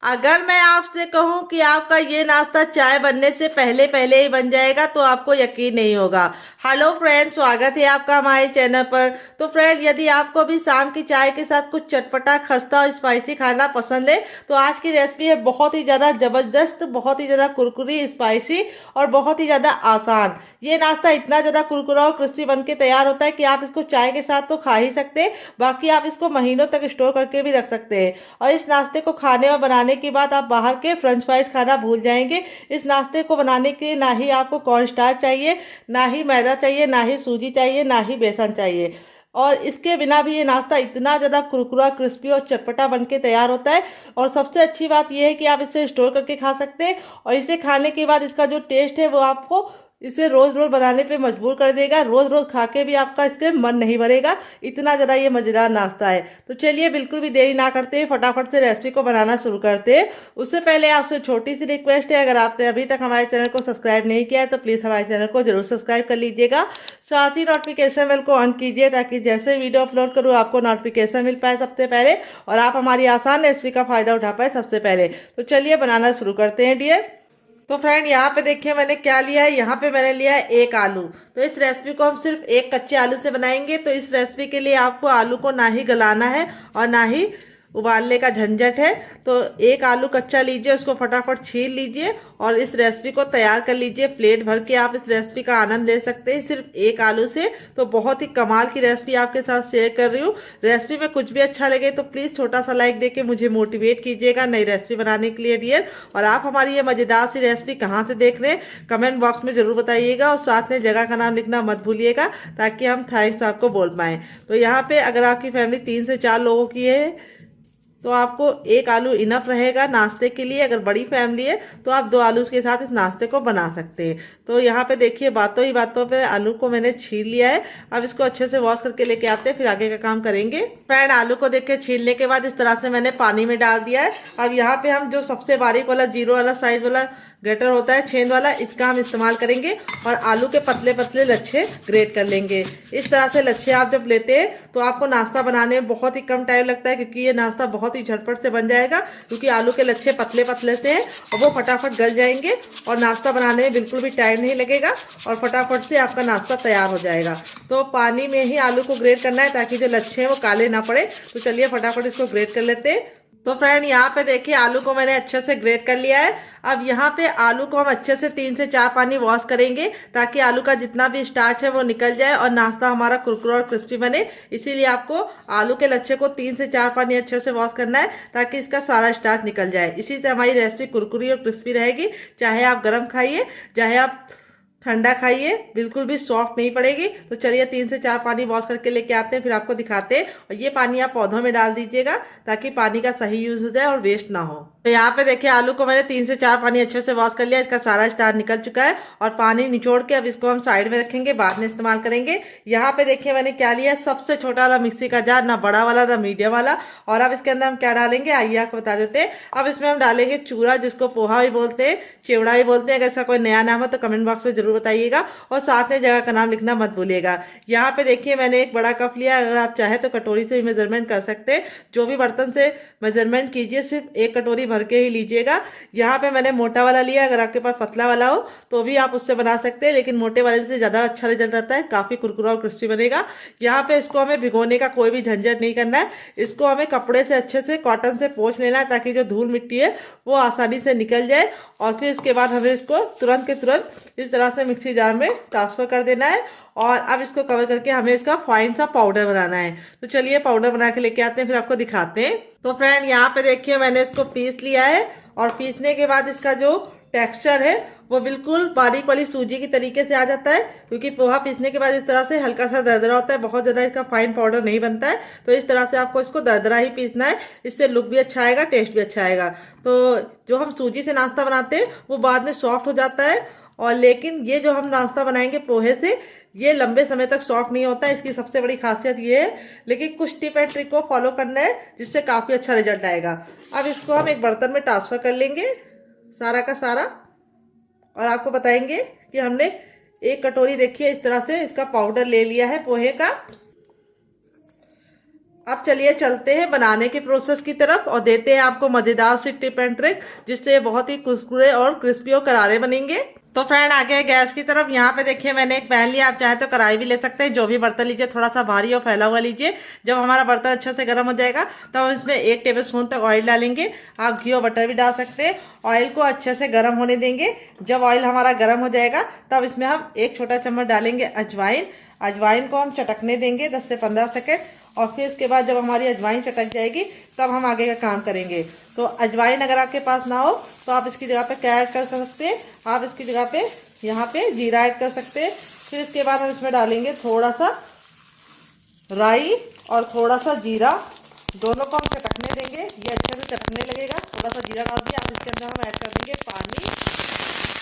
अगर मैं आपसे कहूं कि आपका ये नाश्ता चाय बनने से पहले पहले ही बन जाएगा तो आपको यकीन नहीं होगा। हेलो फ्रेंड, स्वागत है आपका हमारे चैनल पर। तो फ्रेंड, यदि आपको भी शाम की चाय के साथ कुछ चटपटा, खस्ता और स्पाइसी खाना पसंद है तो आज की रेसिपी है बहुत ही ज्यादा जबरदस्त, बहुत ही ज्यादा कुरकुरी, स्पाइसी और बहुत ही ज्यादा आसान। ये नाश्ता इतना ज्यादा कुरकुरा और क्रिस्पी बन के तैयार होता है कि आप इसको चाय के साथ तो खा ही सकते हैं, बाकी आप इसको महीनों तक स्टोर करके भी रख सकते हैं। और इस नाश्ते को खाने और बनाने के बाद आप बाहर के फ्रेंच फ्राइज खाना भूल जाएंगे। इस नाश्ते को बनाने के लिए ना ही आपको कॉर्नस्टार्च चाहिए, ना ही मैदा चाहिए, ना ही सूजी चाहिए, ना ही बेसन चाहिए। और इसके बिना भी ये नाश्ता इतना ज़्यादा कुरकुरा, क्रिस्पी और चटपटा बन के तैयार होता है। और सबसे अच्छी बात यह है कि आप इसे स्टोर करके खा सकते हैं और इसे खाने के बाद इसका जो टेस्ट है वो आपको इसे रोज रोज बनाने पे मजबूर कर देगा। रोज रोज खा के भी आपका इसके मन नहीं भरेगा, इतना ज़्यादा ये मज़ेदार नाश्ता है। तो चलिए बिल्कुल भी देरी ना करते फटाफट से रेसिपी को बनाना शुरू करते हैं। उससे पहले आपसे छोटी सी रिक्वेस्ट है, अगर आपने अभी तक हमारे चैनल को सब्सक्राइब नहीं किया है तो प्लीज़ हमारे चैनल को जरूर सब्सक्राइब कर लीजिएगा। साथ ही नोटिफिकेशन बेल को ऑन कीजिए ताकि जैसे वीडियो अपलोड करूँ आपको नोटिफिकेशन मिल पाए सबसे पहले और आप हमारी आसान रेसिपी का फायदा उठा पाए सबसे पहले। तो चलिए बनाना शुरू करते हैं डियर। तो फ्रेंड, यहाँ पे देखिए मैंने क्या लिया है। यहाँ पे मैंने लिया है एक आलू। तो इस रेसिपी को हम सिर्फ एक कच्चे आलू से बनाएंगे। तो इस रेसिपी के लिए आपको आलू को ना ही गलाना है और ना ही उबालने का झंझट है। तो एक आलू कच्चा लीजिए, उसको फटाफट छील लीजिए और इस रेसिपी को तैयार कर लीजिए। प्लेट भर के आप इस रेसिपी का आनंद ले सकते हैं सिर्फ एक आलू से। तो बहुत ही कमाल की रेसिपी आपके साथ शेयर कर रही हूँ। रेसिपी में कुछ भी अच्छा लगे तो प्लीज छोटा सा लाइक देके मुझे मोटिवेट कीजिएगा नई रेसिपी बनाने के लिए डियर। और आप हमारी ये मजेदार सी रेसिपी कहाँ से देख रहे हैं कमेंट बॉक्स में जरूर बताइएगा और साथ में जगह का नाम लिखना मत भूलिएगा ताकि हम थैंक्स आपको बोल पाए। तो यहाँ पे अगर आपकी फैमिली 3 से 4 लोगों की है तो आपको एक आलू इनफ रहेगा नाश्ते के लिए। अगर बड़ी फैमिली है तो आप 2 आलू के साथ इस नाश्ते को बना सकते हैं। तो यहाँ पे देखिए बातों ही बातों पे आलू को मैंने छील लिया है। अब इसको अच्छे से वॉश करके लेके आते हैं, फिर आगे का काम करेंगे। फ्रेंड, आलू को देखिए छीलने के बाद इस तरह से मैंने पानी में डाल दिया है। अब यहाँ पे हम जो सबसे बारीक वाला जीरो वाला साइज वाला ग्रेटर होता है, छेद वाला, इसका हम इस्तेमाल करेंगे और आलू के पतले पतले लच्छे ग्रेट कर लेंगे। इस तरह से लच्छे आप जब लेते हैं तो आपको नाश्ता बनाने में बहुत ही कम टाइम लगता है क्योंकि ये नाश्ता बहुत ही झटपट से बन जाएगा क्योंकि आलू के लच्छे पतले पतले से हैं और वो फटाफट गल जाएंगे और नाश्ता बनाने में बिल्कुल भी टाइम नहीं लगेगा और फटाफट से आपका नाश्ता तैयार हो जाएगा। तो पानी में ही आलू को ग्रेट करना है ताकि जो लच्छे हैं वो काले ना पड़े। तो चलिए फटाफट इसको ग्रेट कर लेते हैं। तो फ्रेंड, यहाँ पे देखिए आलू को मैंने अच्छे से ग्रेट कर लिया है। अब यहाँ पे आलू को हम अच्छे से 3 से 4 पानी वॉश करेंगे ताकि आलू का जितना भी स्टार्च है वो निकल जाए और नाश्ता हमारा कुरकुरा और क्रिस्पी बने। इसीलिए आपको आलू के लच्छे को 3 से 4 पानी अच्छे से वॉश करना है ताकि इसका सारा स्टार्च निकल जाए। इसी से हमारी रेसिपी कुरकुरी और क्रिस्पी रहेगी। चाहे आप गर्म खाइए चाहे आप ठंडा खाइए, बिल्कुल भी सॉफ्ट नहीं पड़ेगी। तो चलिए 3 से 4 पानी वॉश करके लेके आते हैं, फिर आपको दिखाते हैं। और ये पानी आप पौधों में डाल दीजिएगा ताकि पानी का सही यूज हो जाए और वेस्ट ना हो। तो यहाँ पे देखिए आलू को मैंने 3 से 4 पानी अच्छे से वॉश कर लिया। इसका सारा स्टार्च निकल चुका है और पानी निचोड़ के अब इसको हम साइड में रखेंगे, बाद में इस्तेमाल करेंगे। यहाँ पे देखिए मैंने क्या लिया, सबसे छोटा वाला मिक्सी का जार, ना बड़ा वाला ना मीडियम वाला। और अब इसके अंदर हम क्या डालेंगे आइए आपको बता देते हैं। अब इसमें हम डालेंगे चूरा, जिसको पोहा भी बोलते हैं, चिवड़ा भी बोलते हैं। अगर इसका कोई नया नाम हो तो कमेंट बॉक्स में जरूर बताइएगा और साथ में जगह का नाम लिखना मत भूलिएगा। यहाँ पे देखिए मैंने एक बड़ा कप लिया। अगर आप चाहे तो कटोरी से भी मेजरमेंट कर सकते हैं। जो भी बर्तन से मेजरमेंट कीजिए सिर्फ एक कटोरी भर के ही लीजिएगा। यहाँ पे मैंने मोटा वाला लिया। अगर आपके पास पतला वाला हो तो भी आप उससे बना सकते हैं, लेकिन मोटे वाले से ज्यादा अच्छा रिजल्ट रहता है, काफी कुरकुरा और क्रिस्पी बनेगा। यहाँ पे इसको हमें भिगोने का कोई भी झंझट नहीं करना है। इसको हमें कपड़े से अच्छे से कॉटन से पोंछ लेना है ताकि जो धूल मिट्टी है वो आसानी से निकल जाए। और फिर इसके बाद हमें इसको तुरंत के तुरंत इस तरह से मिक्सी जार में ट्रांसफर कर देना है। और अब इसको कवर करके हमें इसका फाइन सा पाउडर बनाना है। तो चलिए पाउडर बना के लेके आते हैं, फिर आपको दिखाते हैं। तो फ्रेंड, यहाँ पे देखिए मैंने इसको पीस लिया है और पीसने के बाद इसका जो टेक्सचर है वो बिल्कुल बारीक वाली सूजी की तरीके से आ जाता है क्योंकि पोहा पीसने के बाद इस तरह से हल्का सा दरदरा होता है, बहुत ज्यादा इसका फाइन पाउडर नहीं बनता है। तो इस तरह से आपको इसको दरदरा ही पीसना है, इससे लुक भी अच्छा आएगा, टेस्ट भी अच्छा आएगा। तो जो हम सूजी से नाश्ता बनाते हैं वो बाद में सॉफ्ट हो जाता है और लेकिन ये जो हम नाश्ता बनाएंगे पोहे से ये लंबे समय तक सॉफ्ट नहीं होता है। इसकी सबसे बड़ी खासियत ये है, लेकिन कुछ टिप एंड ट्रिक को फॉलो करना है जिससे काफी अच्छा रिजल्ट आएगा। अब इसको हम एक बर्तन में ट्रांसफर कर लेंगे सारा का सारा और आपको बताएंगे कि हमने एक कटोरी देखिए इस तरह से इसका पाउडर ले लिया है पोहे का। अब चलिए चलते हैं बनाने के प्रोसेस की तरफ और देते हैं आपको मजेदार सी टिप एंड ट्रिक, जिससे ये बहुत ही कुरकुरे और क्रिस्पी और करारे बनेंगे। तो फ्रेंड आगे गैस की तरफ यहाँ पे देखिए मैंने एक पैन लिया, आप चाहे तो कढ़ाई भी ले सकते हैं। जो भी बर्तन लीजिए थोड़ा सा भारी और फैला हुआ लीजिए। जब हमारा बर्तन अच्छे से गर्म हो जाएगा तब हम इसमें 1 टेबलस्पून तक ऑयल डालेंगे। आप घी और बटर भी डाल सकते हैं। ऑयल को अच्छे से गर्म होने देंगे। जब ऑयल हमारा गर्म हो जाएगा तब इसमें हम 1 छोटा चम्मच डालेंगे अजवाइन। अजवाइन को हम चटकने देंगे 10 से 15 सेकेंड, और फिर इसके बाद जब हमारी अजवाइन चटक जाएगी तब हम आगे का काम करेंगे। तो अजवाइन अगर आपके पास ना हो तो आप इसकी जगह पे क्या ऐड कर सकते हैं, आप इसकी जगह पे यहाँ पे जीरा ऐड कर सकते हैं। फिर इसके बाद हम इसमें डालेंगे थोड़ा सा राई और थोड़ा सा जीरा, दोनों को हम चटकने देंगे। ये अच्छे से चटकने लगेगा। थोड़ा सा जीरा डाल दिया, अब इसके अंदर हम ऐड कर देंगे पानी।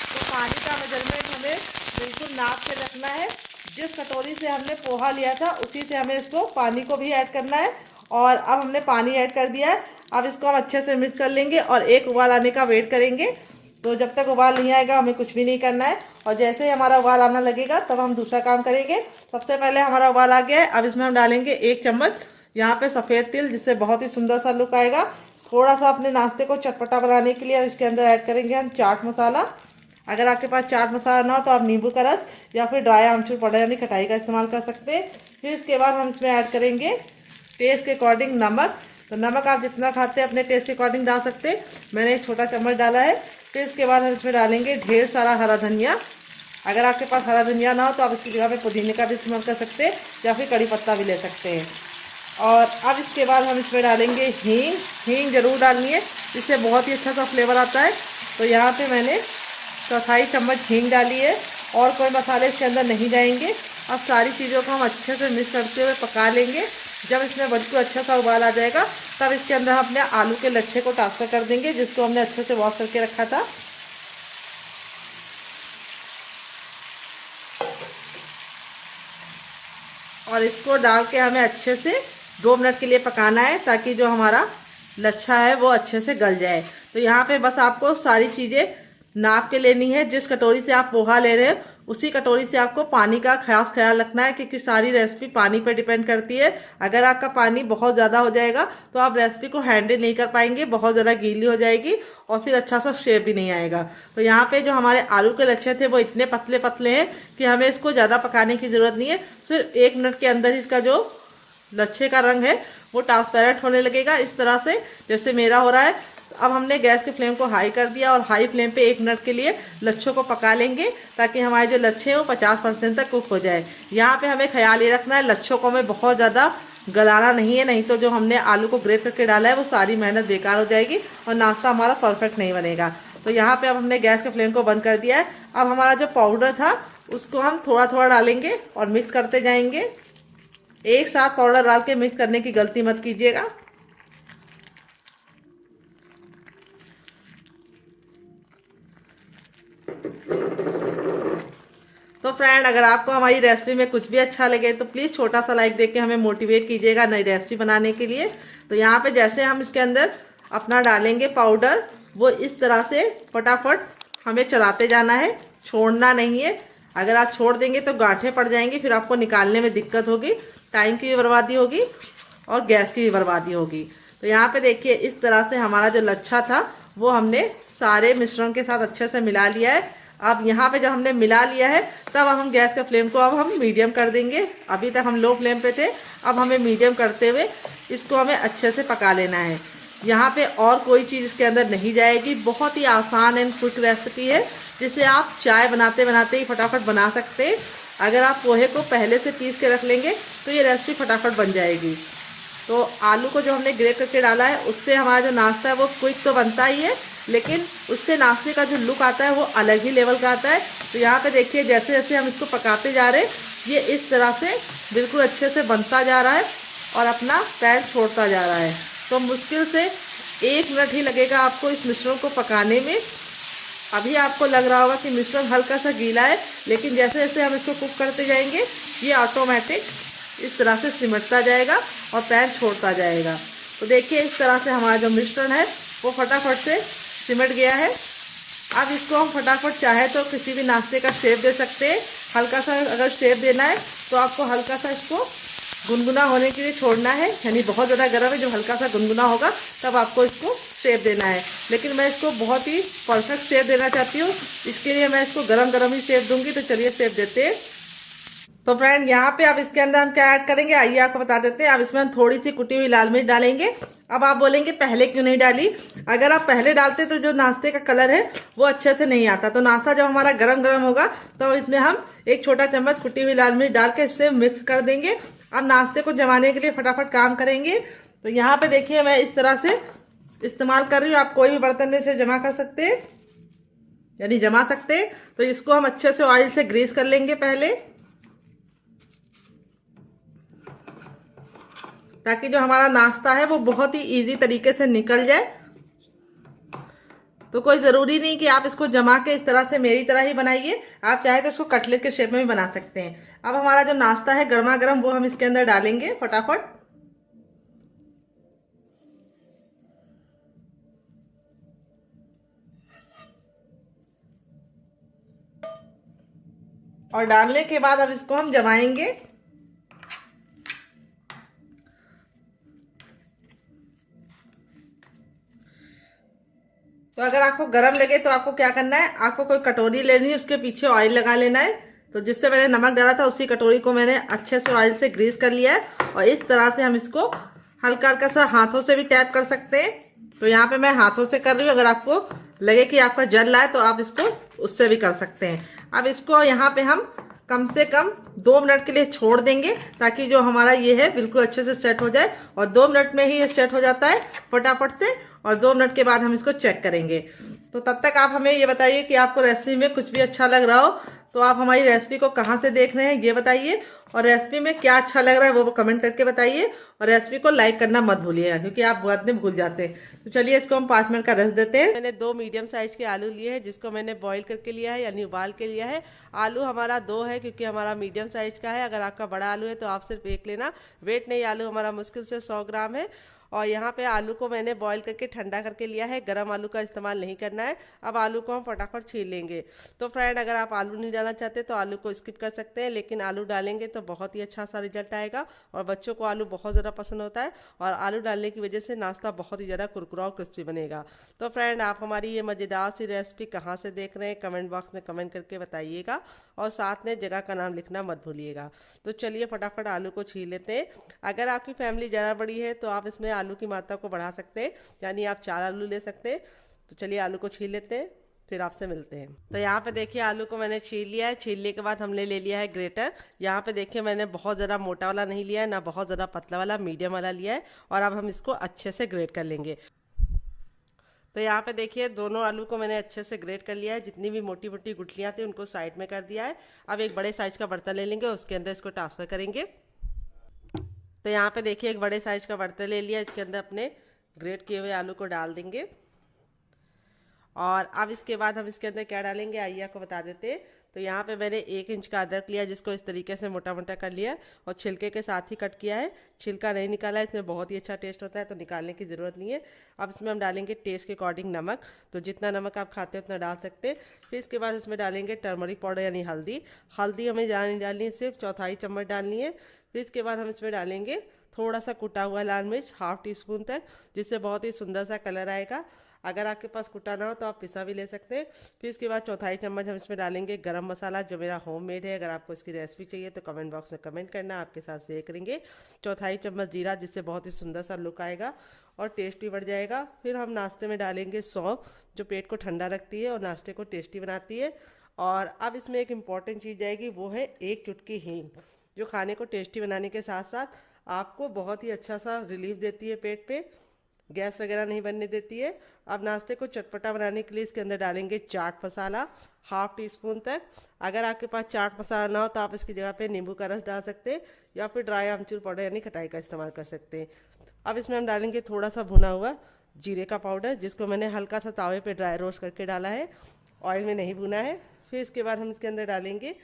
तो पानी का मेजरमेंट हमें बिल्कुल नाप के रखना है। जिस कटोरी से हमने पोहा लिया था उसी से हमें इसको पानी को भी ऐड करना है। और अब हमने पानी ऐड कर दिया है। अब इसको हम अच्छे से मिक्स कर लेंगे और एक उबाल आने का वेट करेंगे। तो जब तक उबाल नहीं आएगा हमें कुछ भी नहीं करना है। और जैसे ही हमारा उबाल आना लगेगा तब हम दूसरा काम करेंगे। सबसे पहले हमारा उबाल आ गया है। अब इसमें हम डालेंगे 1 चम्मच यहाँ पे सफ़ेद तिल, जिससे बहुत ही सुंदर सा लुक आएगा। थोड़ा सा अपने नाश्ते को चटपटा बनाने के लिए इसके अंदर ऐड करेंगे हम चाट मसाला। अगर आपके पास चाट मसाला ना हो तो आप नींबू का रस या फिर ड्राई आमचूर पाउडर यानी खटाई का इस्तेमाल कर सकते हैं। फिर इसके बाद हम इसमें ऐड करेंगे टेस्ट के अकॉर्डिंग नमक। तो नमक आप जितना खाते हैं अपने टेस्ट के अकॉर्डिंग डाल सकते हैं। मैंने 1 छोटा चम्मच डाला है। फिर इसके बाद हम इसमें डालेंगे ढेर सारा हरा धनिया। अगर आपके पास हरा धनिया ना हो तो आप इसकी जगह पे पुदीने का भी इस्तेमाल कर सकते हैं या फिर कड़ी पत्ता भी ले सकते हैं। और अब इसके बाद हम इसमें डालेंगे हींग। हींग जरूर डालनी है, इससे बहुत ही अच्छा सा फ्लेवर आता है। तो यहाँ पे मैंने 1/4 चम्मच हींग डाली है और कोई मसाले इसके अंदर नहीं जाएंगे। अब सारी चीज़ों को हम अच्छे से मिक्स करते हुए पका लेंगे। जब इसमें बिल्कुल अच्छा सा उबाल आ जाएगा तब इसके अंदर हम अपने आलू के लच्छे को ट्रांसफर कर देंगे, जिसको हमने अच्छे से वॉश करके रखा था। और इसको डाल के हमें अच्छे से 2 मिनट के लिए पकाना है, ताकि जो हमारा लच्छा है वो अच्छे से गल जाए। तो यहाँ पे बस आपको सारी चीज़ें नाप के लेनी है। जिस कटोरी से आप पोहा ले रहे हैं उसी कटोरी से आपको पानी का खास ख्याल रखना है, क्योंकि सारी रेसिपी पानी पर डिपेंड करती है। अगर आपका पानी बहुत ज़्यादा हो जाएगा तो आप रेसिपी को हैंडल नहीं कर पाएंगे, बहुत ज़्यादा गीली हो जाएगी और फिर अच्छा सा शेप भी नहीं आएगा। तो यहाँ पे जो हमारे आलू के लच्छे थे वो इतने पतले पतले हैं कि हमें इसको ज़्यादा पकाने की ज़रूरत नहीं है। सिर्फ 1 मिनट के अंदर इसका जो लच्छे का रंग है वो ट्रांसपेरेंट होने लगेगा, इस तरह से जैसे मेरा हो रहा है। अब हमने गैस के फ्लेम को हाई कर दिया और हाई फ्लेम पे 1 मिनट के लिए लच्छों को पका लेंगे, ताकि हमारे जो लच्छे हैं वो 50% तक कुक हो जाए। यहाँ पे हमें ख्याल ये रखना है लच्छों को हमें बहुत ज़्यादा गलाना नहीं है, नहीं तो जो हमने आलू को ग्रेट करके डाला है वो सारी मेहनत बेकार हो जाएगी और नाश्ता हमारा परफेक्ट नहीं बनेगा। तो यहाँ पे अब हमने गैस के फ्लेम को बंद कर दिया है। अब हमारा जो पाउडर था उसको हम थोड़ा थोड़ा डालेंगे और मिक्स करते जाएंगे। एक साथ पाउडर डाल के मिक्स करने की गलती मत कीजिएगा। तो फ्रेंड अगर आपको हमारी रेसिपी में कुछ भी अच्छा लगे तो प्लीज़ छोटा सा लाइक देके हमें मोटिवेट कीजिएगा नई रेसिपी बनाने के लिए। तो यहाँ पे जैसे हम इसके अंदर अपना डालेंगे पाउडर, वो इस तरह से फटाफट हमें चलाते जाना है, छोड़ना नहीं है। अगर आप छोड़ देंगे तो गांठें पड़ जाएंगी, फिर आपको निकालने में दिक्कत होगी, टाइम की भी बर्बादी होगी और गैस की भी बर्बादी होगी। तो यहाँ पे देखिए इस तरह से हमारा जो लच्छा था वो हमने सारे मिश्रण के साथ अच्छे से मिला लिया है। अब यहाँ पे जब हमने मिला लिया है तब हम गैस के फ्लेम को अब हम मीडियम कर देंगे। अभी तक हम लो फ्लेम पे थे, अब हमें मीडियम करते हुए इसको हमें अच्छे से पका लेना है। यहाँ पे और कोई चीज़ इसके अंदर नहीं जाएगी। बहुत ही आसान एंड क्विक रेसिपी है, जिसे आप चाय बनाते बनाते ही फटाफट बना सकते हैं। अगर आप पोहे को पहले से पीस के रख लेंगे तो ये रेसिपी फटाफट बन जाएगी। तो आलू को जो हमने ग्रेट करके डाला है उससे हमारा जो नाश्ता है वो क्विक तो बनता ही है, लेकिन उससे नाश्ते का जो लुक आता है वो अलग ही लेवल का आता है। तो यहाँ पे देखिए जैसे जैसे हम इसको पकाते जा रहे हैं ये इस तरह से बिल्कुल अच्छे से बनता जा रहा है और अपना पैर छोड़ता जा रहा है। तो मुश्किल से 1 मिनट ही लगेगा आपको इस मिश्रण को पकाने में। अभी आपको लग रहा होगा कि मिश्रण हल्का सा गीला है, लेकिन जैसे जैसे हम इसको कुक करते जाएंगे ये ऑटोमेटिक इस तरह से सिमटता जाएगा और पैन छोड़ता जाएगा। तो देखिए इस तरह से हमारा जो मिश्रण है वो फटाफट से सिमट गया है। अब इसको हम फटाफट चाहे तो किसी भी नाश्ते का शेप दे सकते हैं। हल्का सा अगर शेप देना है तो आपको हल्का सा इसको गुनगुना होने के लिए छोड़ना है, यानी बहुत ज़्यादा गर्म है, जब हल्का सा गुनगुना होगा तब आपको इसको शेप देना है। लेकिन मैं इसको बहुत ही परफेक्ट शेप देना चाहती हूँ, इसके लिए मैं इसको गरम गरम ही शेप दूंगी। तो चलिए शेप देते हैं। तो फ्रेंड यहाँ पे अब इसके अंदर हम क्या ऐड करेंगे, आइए आपको बता देते हैं। अब इसमें हम थोड़ी सी कुटी हुई लाल मिर्च डालेंगे। अब आप बोलेंगे पहले क्यों नहीं डाली, अगर आप पहले डालते तो जो नाश्ते का कलर है वो अच्छे से नहीं आता। तो नाश्ता जब हमारा गरम गरम होगा तो इसमें हम एक छोटा चम्मच कुटी हुई लाल मिर्च डाल के इससे मिक्स कर देंगे। अब नाश्ते को जमाने के लिए फटाफट काम करेंगे। तो यहाँ पे देखिए मैं इस तरह से इस्तेमाल कर रही हूँ, आप कोई भी बर्तन में से जमा कर सकते हैं, यानी जमा सकते हैं। तो इसको हम अच्छे से ऑयल से ग्रीस कर लेंगे पहले, ताकि जो हमारा नाश्ता है वो बहुत ही इजी तरीके से निकल जाए। तो कोई ज़रूरी नहीं कि आप इसको जमा के इस तरह से मेरी तरह ही बनाइए, आप चाहे तो इसको कटलेट के शेप में भी बना सकते हैं। अब हमारा जो नाश्ता है गर्मा गर्म वो हम इसके अंदर डालेंगे फटाफट। और डालने के बाद अब इसको हम जमाएंगे। तो अगर आपको गरम लगे तो आपको क्या करना है, आपको कोई कटोरी लेनी है, उसके पीछे ऑयल लगा लेना है। तो जिससे मैंने नमक डाला था उसी कटोरी को मैंने अच्छे से ऑयल से ग्रीस कर लिया है। और इस तरह से हम इसको हल्का हल्का सा हाथों से भी टैप कर सकते हैं। तो यहाँ पे मैं हाथों से कर रही हूँ, अगर आपको लगे कि आपका जल रहा है तो आप इसको उससे भी कर सकते हैं। अब इसको यहाँ पे हम कम से कम 2 मिनट के लिए छोड़ देंगे, ताकि जो हमारा ये है बिल्कुल अच्छे से सेट हो जाए। और 2 मिनट में ही ये सेट हो जाता है फटाफट से। और 2 मिनट के बाद हम इसको चेक करेंगे। तो तब तक आप हमें ये बताइए कि आपको रेसिपी में कुछ भी अच्छा लग रहा हो तो आप हमारी रेसिपी को कहाँ से देख रहे हैं ये बताइए। और रेसिपी में क्या अच्छा लग रहा है वो कमेंट करके बताइए। और रेसिपी को लाइक करना मत भूलिएगा, क्योंकि आप बाद में भूल जाते हैं। तो चलिए इसको हम 5 मिनट का रेस्ट देते हैं। मैंने 2 मीडियम साइज के आलू लिए हैं, जिसको मैंने बॉईल करके लिया है, यानी उबाल के लिया है। आलू हमारा 2 है, क्योंकि हमारा मीडियम साइज का है। अगर आपका बड़ा आलू है तो आप सिर्फ 1 लेना। वेट नहीं, आलू हमारा मुश्किल से 100 ग्राम है। और यहाँ पे आलू को मैंने बॉईल करके ठंडा करके लिया है, गरम आलू का इस्तेमाल नहीं करना है। अब आलू को हम फटाफट छील लेंगे। तो फ्रेंड, अगर आप आलू नहीं डालना चाहते तो आलू को स्किप कर सकते हैं, लेकिन आलू डालेंगे तो बहुत ही अच्छा सा रिजल्ट आएगा। और बच्चों को आलू बहुत ज़्यादा पसंद होता है, और आलू डालने की वजह से नाश्ता बहुत ही ज़्यादा कुरकुरा और क्रिस्पी बनेगा। तो फ्रेंड, आप हमारी ये मज़ेदार सी रेसिपी कहाँ से देख रहे हैं कमेंट बॉक्स में कमेंट करके बताइएगा। और साथ में जगह का नाम लिखना मत भूलिएगा। तो चलिए फटाफट आलू को छील लेते हैं। अगर आपकी फैमिली ज़्यादा बड़ी है तो आप इसमें आलू की मात्रा को बढ़ा सकते हैं, यानी आप 4 आलू ले सकते हैं। तो चलिए आलू को छील लेते हैं, फिर आपसे मिलते हैं। तो यहाँ पे देखिए आलू को मैंने छील लिया है। छीलने के बाद हमने ले लिया है ग्रेटर। यहाँ पे देखिए मैंने बहुत ज़्यादा मोटा वाला नहीं लिया है, ना बहुत ज़्यादा पतला वाला, मीडियम वाला लिया है। और अब हम इसको अच्छे से ग्रेट कर लेंगे। तो यहाँ पे देखिए दोनों आलू को मैंने अच्छे से ग्रेट कर लिया है। जितनी भी मोटी मोटी गुठलियाँ थी उनको साइड में कर दिया है। अब एक बड़े साइज का बर्तन ले लेंगे, उसके अंदर इसको ट्रांसफ़र करेंगे। तो यहाँ पे देखिए एक बड़े साइज का बर्तन ले लिया, इसके अंदर अपने ग्रेट किए हुए आलू को डाल देंगे। और अब इसके बाद हम इसके अंदर क्या डालेंगे आइए आपको बता देते हैं। तो यहाँ पे मैंने 1 इंच का अदरक लिया, जिसको इस तरीके से मोटा मोटा कर लिया है और छिलके के साथ ही कट किया है। छिलका नहीं निकाला है, इसमें बहुत ही अच्छा टेस्ट होता है, तो निकालने की ज़रूरत नहीं है। अब इसमें हम डालेंगे टेस्ट के अकॉर्डिंग नमक। तो जितना नमक आप खाते हैं उतना डाल सकते हैं। फिर इसके बाद इसमें डालेंगे टर्मरिक पाउडर यानी हल्दी। हल्दी हमें ज़्यादा नहीं डालनी है, सिर्फ 1/4 चम्मच डालनी है। फिर इसके बाद हम इसमें डालेंगे थोड़ा सा कुटा हुआ लाल मिर्च, 1/2 टीस्पून तक, जिससे बहुत ही सुंदर सा कलर आएगा। अगर आपके पास कुटा ना हो तो आप पिसा भी ले सकते हैं। फिर इसके बाद 1/4 चम्मच हम इसमें डालेंगे गरम मसाला, जो मेरा होममेड है। अगर आपको इसकी रेसिपी चाहिए तो कमेंट बॉक्स में कमेंट करना, आपके साथ शेयर करेंगे। 1/4 चम्मच जीरा, जिससे बहुत ही सुंदर सा लुक आएगा और टेस्ट भी बढ़ जाएगा। फिर हम नाश्ते में डालेंगे सौंफ, जो पेट को ठंडा रखती है और नाश्ते को टेस्टी बनाती है। और अब इसमें एक इम्पॉर्टेंट चीज़ जाएगी, वो है 1 चुटकी हींग, जो खाने को टेस्टी बनाने के साथ साथ आपको बहुत ही अच्छा सा रिलीफ देती है, पेट पे गैस वगैरह नहीं बनने देती है। अब नाश्ते को चटपटा बनाने के लिए इसके अंदर डालेंगे चाट मसाला, 1/2 टीस्पून तक। अगर आपके पास चाट मसाला ना हो तो आप इसकी जगह पे नींबू का रस डाल सकते हैं, या फिर ड्राई आमचूर पाउडर यानी खटाई का इस्तेमाल कर सकते हैं। अब इसमें हम डालेंगे थोड़ा सा भुना हुआ जीरे का पाउडर, जिसको मैंने हल्का सा तावे पे ड्राई रोस्ट करके डाला है, ऑयल में नहीं भुना है। फिर इसके बाद हम इसके अंदर डालेंगे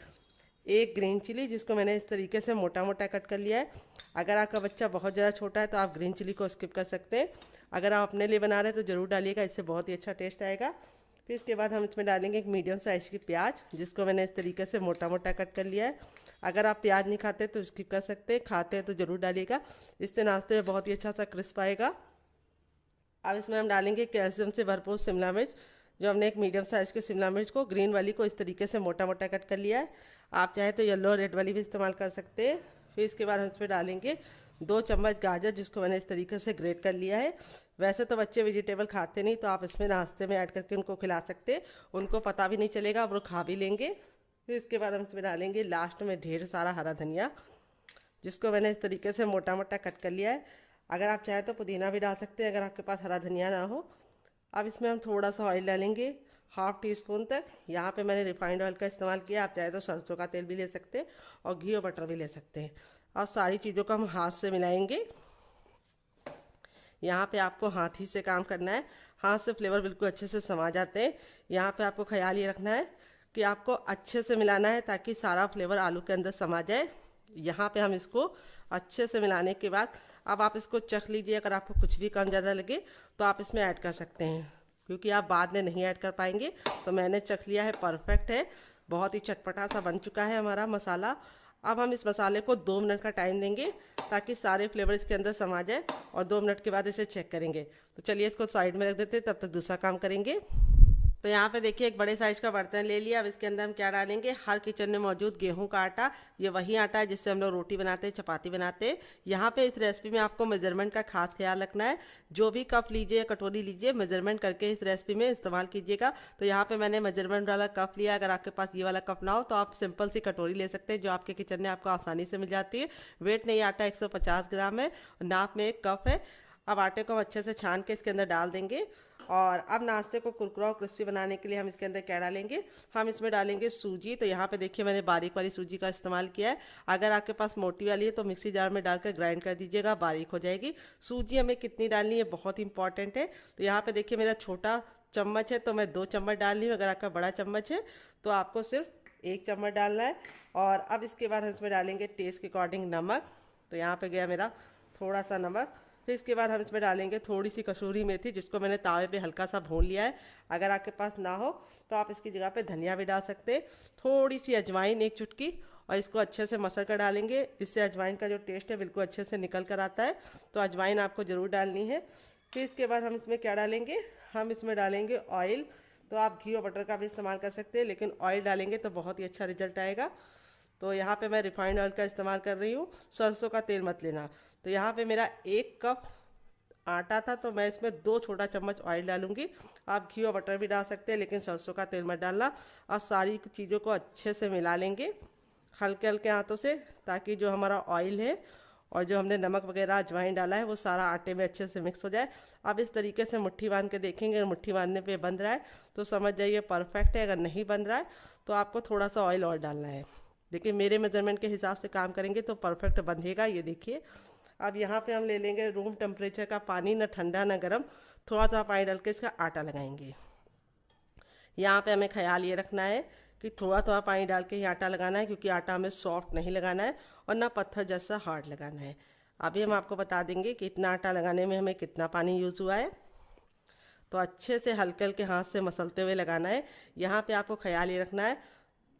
1 ग्रीन चिली, जिसको मैंने इस तरीके से मोटा मोटा कट कर लिया है। अगर आपका बच्चा बहुत ज़्यादा छोटा है तो आप ग्रीन चिली को स्किप कर सकते हैं। अगर आप अपने लिए बना रहे हैं तो ज़रूर डालिएगा, इससे बहुत ही अच्छा टेस्ट आएगा। फिर इसके बाद हम इसमें डालेंगे एक मीडियम साइज़ की प्याज, जिसको मैंने इस तरीके से मोटा मोटा कट कर लिया है। अगर आप प्याज नहीं खाते तो स्किप कर सकते हैं, खाते हैं तो ज़रूर डालिएगा, इससे नाश्ते में बहुत ही अच्छा सा क्रिस्प आएगा। अब इसमें हम डालेंगे कैल्शियम से भरपूर शिमला मिर्च, जो हमने एक मीडियम साइज़ के शिमला मिर्च को, ग्रीन वाली को इस तरीके से मोटा मोटा कट कर लिया है। आप चाहें तो येलो रेड वाली भी इस्तेमाल कर सकते हैं। फिर इसके बाद हम इसमें डालेंगे 2 चम्मच गाजर, जिसको मैंने इस तरीके से ग्रेट कर लिया है। वैसे तो बच्चे वेजिटेबल खाते नहीं, तो आप इसमें नाश्ते में ऐड करके उनको खिला सकते हैं, उनको पता भी नहीं चलेगा, वो खा भी लेंगे। फिर इसके बाद हम इसमें डालेंगे लास्ट में ढेर सारा हरा धनिया, जिसको मैंने इस तरीके से मोटा मोटा कट कर लिया है। अगर आप चाहें तो पुदीना भी डाल सकते हैं अगर आपके पास हरा धनिया ना हो। अब इसमें हम थोड़ा सा ऑयल डालेंगे, 1/2 टीस्पून तक। यहाँ पे मैंने रिफाइंड ऑयल का इस्तेमाल किया, आप चाहे तो सरसों का तेल भी ले सकते हैं और घी और बटर भी ले सकते हैं। और सारी चीज़ों को हम हाथ से मिलाएंगे। यहाँ पे आपको हाथ ही से काम करना है, हाथ से फ्लेवर बिल्कुल अच्छे से समा जाते हैं। यहाँ पे आपको ख्याल ये रखना है कि आपको अच्छे से मिलाना है ताकि सारा फ्लेवर आलू के अंदर समा जाए। यहाँ पे हम इसको अच्छे से मिलाने के बाद अब आप इसको चख लीजिए, अगर आपको कुछ भी कम ज़्यादा लगे तो आप इसमें ऐड कर सकते हैं, क्योंकि आप बाद में नहीं ऐड कर पाएंगे। तो मैंने चख लिया है, परफेक्ट है, बहुत ही चटपटा सा बन चुका है हमारा मसाला। अब हम इस मसाले को 2 मिनट का टाइम देंगे ताकि सारे फ्लेवर इसके अंदर समा जाए, और 2 मिनट के बाद इसे चेक करेंगे। तो चलिए इसको साइड में रख देते हैं, तब तक दूसरा काम करेंगे। तो यहाँ पे देखिए एक बड़े साइज का बर्तन ले लिया। अब इसके अंदर हम क्या डालेंगे, हर किचन में मौजूद गेहूं का आटा, ये वही आटा है जिससे हम लोग रोटी बनाते हैं, चपाती बनाते हैं। यहाँ पे इस रेसिपी में आपको मेजरमेंट का खास ख्याल रखना है। जो भी कप लीजिए या कटोरी लीजिए, मेजरमेंट करके इस रेसिपी में इस्तेमाल कीजिएगा। तो यहाँ पे मैंने मेजरमेंट वाला कप लिया। अगर आपके पास ये वाला कप ना हो तो आप सिंपल सी कटोरी ले सकते हैं, जो आपके किचन में आपको आसानी से मिल जाती है। वेट नहीं, आटा 150 ग्राम है, नाप में 1 कप है। अब आटे को हम अच्छे से छान के इसके अंदर डाल देंगे। और अब नाश्ते को कुरकुरा और क्रिस्पी बनाने के लिए हम इसके अंदर क्या डालेंगे, हम इसमें डालेंगे सूजी। तो यहाँ पे देखिए मैंने बारीक वाली सूजी का इस्तेमाल किया है। अगर आपके पास मोटी वाली है तो मिक्सी जार में डालकर ग्राइंड कर दीजिएगा, बारीक हो जाएगी। सूजी हमें कितनी डालनी है बहुत इंपॉर्टेंट है। तो यहाँ पे देखिए मेरा छोटा चम्मच है तो मैं 2 चम्मच डाल रही हूँ। अगर आपका बड़ा चम्मच है तो आपको सिर्फ 1 चम्मच डालना है। और अब इसके बाद हम इसमें डालेंगे टेस्ट के अकॉर्डिंग नमक। तो यहाँ पे गया मेरा थोड़ा सा नमक। फिर इसके बाद हम इसमें डालेंगे थोड़ी सी कसूरी मेथी, जिसको मैंने तावे पे हल्का सा भून लिया है। अगर आपके पास ना हो तो आप इसकी जगह पे धनिया भी डाल सकते हैं। थोड़ी सी अजवाइन 1 चुटकी, और इसको अच्छे से मसल कर डालेंगे। इससे अजवाइन का जो टेस्ट है बिल्कुल अच्छे से निकल कर आता है, तो अजवाइन आपको ज़रूर डालनी है। फिर इसके बाद हम इसमें क्या डालेंगे, हम इसमें डालेंगे ऑयल। तो आप घी और बटर का भी इस्तेमाल कर सकते हैं, लेकिन ऑयल डालेंगे तो बहुत ही अच्छा रिजल्ट आएगा। तो यहाँ पे मैं रिफाइंड ऑयल का इस्तेमाल कर रही हूँ, सरसों का तेल मत लेना। तो यहाँ पे मेरा 1 कप आटा था, तो मैं इसमें 2 छोटा चम्मच ऑयल डालूंगी। आप घी और बटर भी डाल सकते हैं, लेकिन सरसों का तेल मत डालना। और सारी चीज़ों को अच्छे से मिला लेंगे हल्के हल्के हाथों से, ताकि जो हमारा ऑयल है और जो हमने नमक वगैरह अजवाइन डाला है वो सारा आटे में अच्छे से मिक्स हो जाए। अब इस तरीके से मुट्ठी बांध के देखेंगे, अगर मुट्ठी बांधने पे बंध रहा है तो समझ जाइए परफेक्ट है। अगर नहीं बंध रहा है तो आपको थोड़ा सा ऑयल और डालना है। देखिए मेरे मेजरमेंट के हिसाब से काम करेंगे तो परफेक्ट बंधेगा, ये देखिए। अब यहाँ पे हम ले लेंगे रूम टेम्परेचर का पानी, ना ठंडा ना गर्म, थोड़ा सा पानी डाल के इसका आटा लगाएंगे। यहाँ पे हमें ख्याल ये रखना है कि थोड़ा थोड़ा पानी डाल के ही आटा लगाना है, क्योंकि आटा हमें सॉफ्ट नहीं लगाना है और ना पत्थर जैसा हार्ड लगाना है। अभी हम आपको बता देंगे कि इतना आटा लगाने में हमें कितना पानी यूज़ हुआ है। तो अच्छे से हल्के हल्के हाथ से मसलते हुए लगाना है। यहाँ पे आपको ख्याल ये रखना है,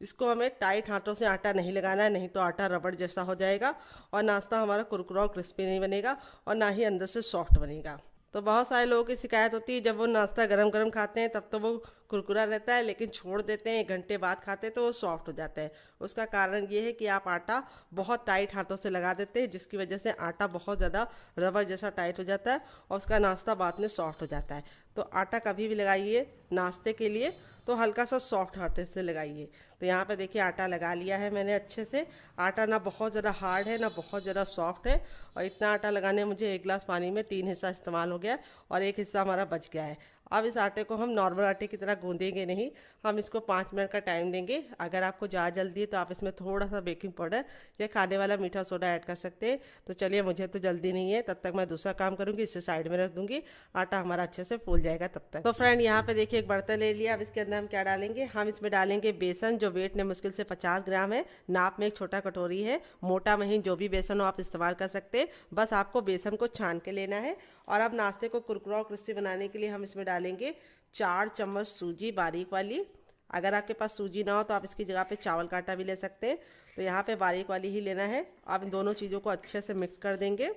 इसको हमें टाइट हाथों से आटा नहीं लगाना है, नहीं तो आटा रबड़ जैसा हो जाएगा और नाश्ता हमारा कुरकुरा और क्रिस्पी नहीं बनेगा और ना ही अंदर से सॉफ्ट बनेगा। तो बहुत सारे लोगों की शिकायत होती है, जब वो नाश्ता गरम गरम खाते हैं तब तो वो कुरकुरा रहता है, लेकिन छोड़ देते हैं 1 घंटे बाद खाते हैं तो वो सॉफ्ट हो जाता है। उसका कारण ये है कि आप आटा बहुत टाइट हाथों से लगा देते हैं, जिसकी वजह से आटा बहुत ज़्यादा रबर जैसा टाइट हो जाता है और उसका नाश्ता बाद में सॉफ्ट हो जाता है। तो आटा कभी भी लगाइए नाश्ते के लिए तो हल्का सा सॉफ्ट आटे से लगाइए। तो यहाँ पे देखिए आटा लगा लिया है मैंने अच्छे से। आटा ना बहुत ज़्यादा हार्ड है ना बहुत ज़्यादा सॉफ्ट है, और इतना आटा लगाने में मुझे 1 गिलास पानी में 3 हिस्सा इस्तेमाल हो गया और 1 हिस्सा हमारा बच गया है। अब इस आटे को हम नॉर्मल आटे की तरह गूंदेंगे नहीं, हम इसको 5 मिनट का टाइम देंगे। अगर आपको ज़्यादा जल्दी है तो आप इसमें थोड़ा सा बेकिंग पाउडर या खाने वाला मीठा सोडा ऐड कर सकते हैं। तो चलिए मुझे तो जल्दी नहीं है, तब तक मैं दूसरा काम करूँगी, इसे साइड में रख दूँगी, आटा हमारा अच्छे से फूल जाएगा तब तक। तो फ्रेंड यहाँ पे देखिए एक बर्तन ले लिया। अब इसके अंदर हम क्या डालेंगे, हम इसमें डालेंगे बेसन, जो वेट में मुश्किल से 50 ग्राम है। नाप में एक छोटा कटोरी है, मोटा महीन जो भी बेसन हो आप इस्तेमाल कर सकते हैं। बस आपको बेसन को छान के लेना है। और अब नाश्ते को कुरकुरा और क्रिस्पी बनाने के लिए हम इसमें डालेंगे 4 चम्मच सूजी बारीक वाली। अगर आपके पास सूजी ना हो तो आप इसकी जगह पे चावल का आटा भी ले सकते हैं। तो यहाँ पे बारीक वाली ही लेना है। आप इन दोनों चीज़ों को अच्छे से मिक्स कर देंगे।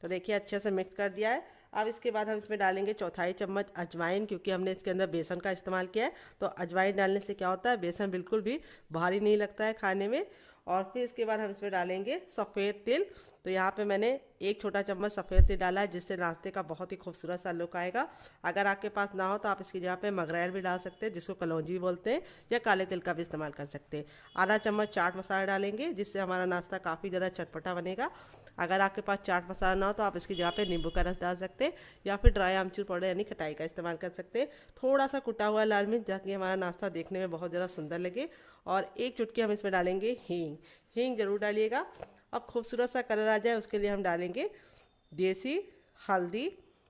तो देखिए अच्छे से मिक्स कर दिया है। अब इसके बाद हम इसमें डालेंगे 1/4 चम्मच अजवाइन, क्योंकि हमने इसके अंदर बेसन का इस्तेमाल किया है। तो अजवाइन डालने से क्या होता है, बेसन बिल्कुल भी भारी नहीं लगता है खाने में। और फिर इसके बाद हम इसमें डालेंगे सफ़ेद तिल। तो यहाँ पे मैंने 1 छोटा चम्मच सफ़ेद तिल डाला है, जिससे नाश्ते का बहुत ही खूबसूरत सा लुक आएगा। अगर आपके पास ना हो तो आप इसकी जगह पे मगरैल भी डाल सकते हैं, जिसको कलौंजी भी बोलते हैं, या काले तिल का भी इस्तेमाल कर सकते हैं। आधा चम्मच चाट मसाला डालेंगे, जिससे हमारा नाश्ता काफ़ी ज़्यादा चटपटा बनेगा। अगर आपके पास चाट मसाला ना हो तो आप इसकी जगह पे नींबू का रस डाल सकते हैं, या फिर ड्राई आमचूर पाउडर यानी खटाई का इस्तेमाल कर सकते हैं। थोड़ा सा कुटा हुआ लाल मिर्च, ताकि हमारा नाश्ता देखने में बहुत ज़्यादा सुंदर लगे। और 1 चुटकी हम इसमें डालेंगे हींग। हींग जरूर डालिएगा। अब खूबसूरत सा कलर आ जाए उसके लिए हम डालेंगे देसी हल्दी।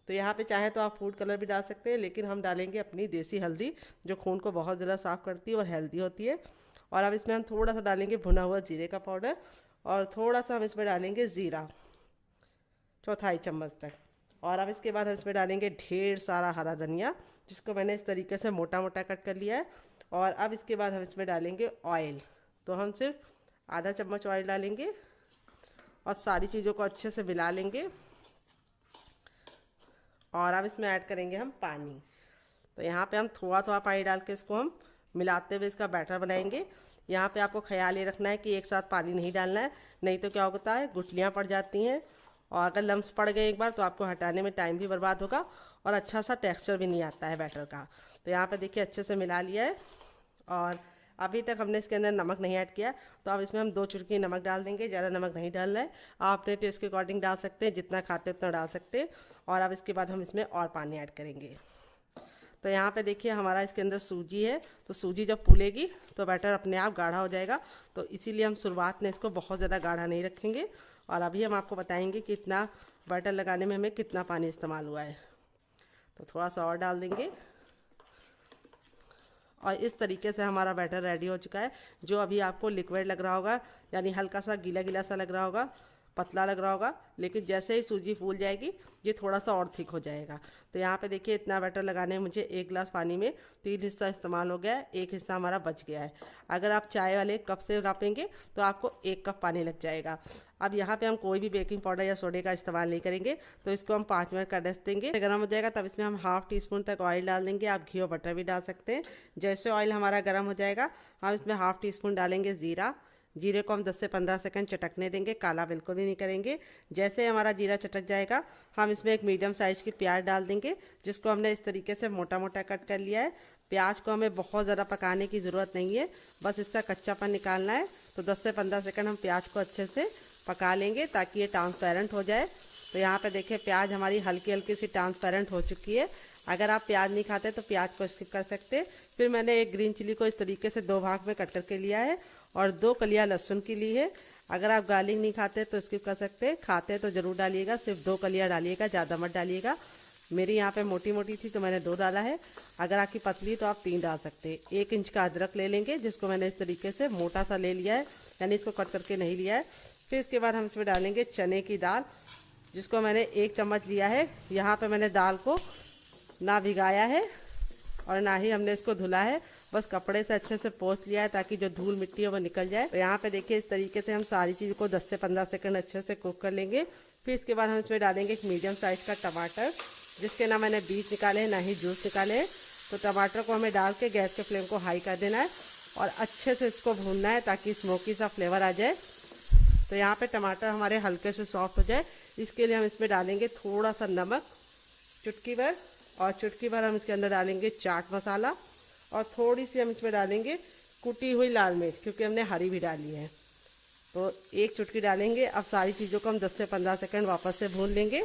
तो यहाँ पे चाहे तो आप फूड कलर भी डाल सकते हैं, लेकिन हम डालेंगे अपनी देसी हल्दी, जो खून को बहुत ज़्यादा साफ़ करती है और हेल्दी होती है। और अब इसमें हम थोड़ा सा डालेंगे भुना हुआ जीरे का पाउडर, और थोड़ा सा हम इसमें डालेंगे ज़ीरा, 1/4 चम्मच तक। और अब इसके बाद हम इसमें डालेंगे ढेर सारा हरा धनिया, जिसको मैंने इस तरीके से मोटा मोटा कट कर लिया है। और अब इसके बाद हम इसमें डालेंगे ऑयल। तो हम सिर्फ आधा चम्मच ऑयल डालेंगे और सारी चीज़ों को अच्छे से मिला लेंगे। और अब इसमें ऐड करेंगे हम पानी। तो यहाँ पे हम थोड़ा थोड़ा पानी डाल के इसको हम मिलाते हुए इसका बैटर बनाएंगे। यहाँ पे आपको ख्याल ये रखना है कि एक साथ पानी नहीं डालना है, नहीं तो क्या होता है, गुठलियाँ पड़ जाती हैं। और अगर लम्स पड़ गए एक बार तो आपको हटाने में टाइम भी बर्बाद होगा और अच्छा सा टेक्सचर भी नहीं आता है बैटर का। तो यहाँ पे देखिए अच्छे से मिला लिया है। और अभी तक हमने इसके अंदर नमक नहीं ऐड किया, तो अब इसमें हम 2 चुटकी नमक डाल देंगे। ज़्यादा नमक नहीं डालना है, आप अपने टेस्ट के अकॉर्डिंग डाल सकते हैं, जितना खाते हैं उतना डाल सकते हैं। और अब इसके बाद हम इसमें और पानी ऐड करेंगे। तो यहाँ पे देखिए हमारा इसके अंदर सूजी है, तो सूजी जब फूलेगी तो बैटर अपने आप गाढ़ा हो जाएगा। तो इसीलिए हम शुरुआत में इसको बहुत ज़्यादा गाढ़ा नहीं रखेंगे। और अभी हम आपको बताएंगे कि इतना बैटर लगाने में हमें कितना पानी इस्तेमाल हुआ है। तो थोड़ा सा और डाल देंगे। और इस तरीके से हमारा बैटर रेडी हो चुका है। जो अभी आपको लिक्विड लग रहा होगा, यानी हल्का सा गीला गीला सा लग रहा होगा, पतला लग रहा होगा, लेकिन जैसे ही सूजी फूल जाएगी ये थोड़ा सा और थिक हो जाएगा। तो यहाँ पे देखिए इतना बैटर लगाने में मुझे 1 गिलास पानी में 3 हिस्सा इस्तेमाल हो गया है, 1 हिस्सा हमारा बच गया है। अगर आप चाय वाले कप से नापेंगे तो आपको 1 कप पानी लग जाएगा। अब यहाँ पे हम कोई भी बेकिंग पाउडर या सोडे का इस्तेमाल नहीं करेंगे, तो इसको हम 5 मिनट का रेस्ट देंगे। गर्म हो जाएगा तब इसमें हम ½ टीस्पून तक ऑयल डाल देंगे। आप घी और बटर भी डाल सकते हैं। जैसे ऑयल हमारा गर्म हो जाएगा हम इसमें ½ टीस्पून डालेंगे ज़ीरा। जीरे को हम 10 से 15 सेकंड चटकने देंगे, काला बिल्कुल भी नहीं करेंगे। जैसे हमारा जीरा चटक जाएगा हम इसमें एक मीडियम साइज़ की प्याज डाल देंगे, जिसको हमने इस तरीके से मोटा मोटा कट कर लिया है। प्याज को हमें बहुत ज़्यादा पकाने की ज़रूरत नहीं है, बस इसका कच्चापन निकालना है। तो 10 से 15 सेकंड हम प्याज को अच्छे से पका लेंगे ताकि ये ट्रांसपेरेंट हो जाए। तो यहाँ पे देखिए प्याज हमारी हल्की हल्की सी ट्रांसपेरेंट हो चुकी है। अगर आप प्याज नहीं खाते तो प्याज को स्किप कर सकते हैं। फिर मैंने एक ग्रीन चिली को इस तरीके से 2 भाग में कट करके लिया है और 2 कलियां लहसुन की ली है। अगर आप गार्लिक नहीं खाते तो स्किप कर सकते हैं, खाते तो ज़रूर डालिएगा, सिर्फ 2 कलियां डालिएगा, ज़्यादा मत डालिएगा। मेरी यहाँ पे मोटी मोटी थी तो मैंने 2 डाला है। अगर आपकी पतली तो आप 3 डाल सकते हैं। 1 इंच का अदरक ले लेंगे, जिसको मैंने इस तरीके से मोटा सा ले लिया है, यानी इसको कट करके नहीं लिया है। फिर इसके बाद हम इसमें डालेंगे चने की दाल, जिसको मैंने 1 चम्मच लिया है। यहाँ पे मैंने दाल को ना भिगाया है और ना ही हमने इसको धुला है, बस कपड़े से अच्छे से पोंछ लिया है ताकि जो धूल मिट्टी है वो निकल जाए। तो यहाँ पे देखिए इस तरीके से हम सारी चीज़ को 10 से 15 सेकंड अच्छे से कुक कर लेंगे। फिर इसके बाद हम इसमें डालेंगे एक मीडियम साइज़ का टमाटर, जिसके ना मैंने बीज निकाले हैं ना ही जूस निकाले हैं। तो टमाटर को हमें डाल के गैस के फ्लेम को हाई कर देना है और अच्छे से इसको भूनना है ताकि स्मोकी सा फ्लेवर आ जाए। तो यहाँ पे टमाटर हमारे हल्के से सॉफ्ट हो जाए, इसके लिए हम इसमें डालेंगे थोड़ा सा नमक, चुटकी भर, और चुटकी भर हम इसके अंदर डालेंगे चाट मसाला, और थोड़ी सी हम इसमें डालेंगे कुटी हुई लाल मिर्च, क्योंकि हमने हरी भी डाली है। तो 1 चुटकी डालेंगे। अब सारी चीज़ों को हम 10 से 15 सेकंड वापस से भून लेंगे।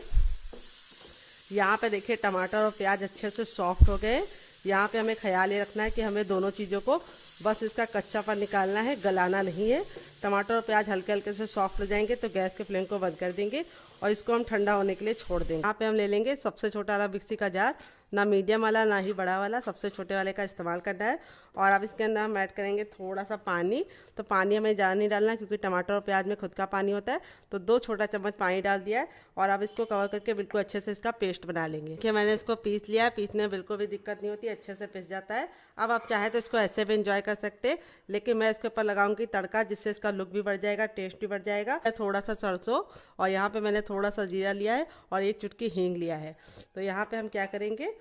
यहाँ पे देखिए टमाटर और प्याज अच्छे से सॉफ्ट हो गए। यहाँ पे हमें ख्याल ये रखना है कि हमें दोनों चीज़ों को बस इसका कच्चापन निकालना है, गलाना नहीं है। टमाटर और प्याज हल्के हल्के से सॉफ्ट हो जाएंगे तो गैस के फ्लेम को बंद कर देंगे और इसको हम ठंडा होने के लिए छोड़ देंगे। यहाँ पे हम ले लेंगे सबसे छोटा वाला मिक्सी का जार, ना मीडियम वाला ना ही बड़ा वाला, सबसे छोटे वाले का इस्तेमाल करना है। और अब इसके अंदर हम ऐड करेंगे थोड़ा सा पानी। तो पानी हमें ज़्यादा नहीं डालना क्योंकि टमाटर और प्याज में खुद का पानी होता है। तो 2 छोटा चम्मच पानी डाल दिया है और अब इसको कवर करके बिल्कुल अच्छे से इसका पेस्ट बना लेंगे। देखिए मैंने इसको पीस लिया है, पीसने में बिल्कुल भी दिक्कत नहीं होती, अच्छे से पिस जाता है। अब आप चाहे तो इसको ऐसे भी इंजॉय कर सकते हैं, लेकिन मैं इसके ऊपर लगाऊंगी तड़का, जिससे इसका लुक भी बढ़ जाएगा, टेस्ट भी बढ़ जाएगा। थोड़ा सा सरसों और यहाँ पे मैंने थोड़ा सा जीरा लिया है और 1 चुटकी हींग लिया है। तो यहाँ पे हम क्या करेंगे,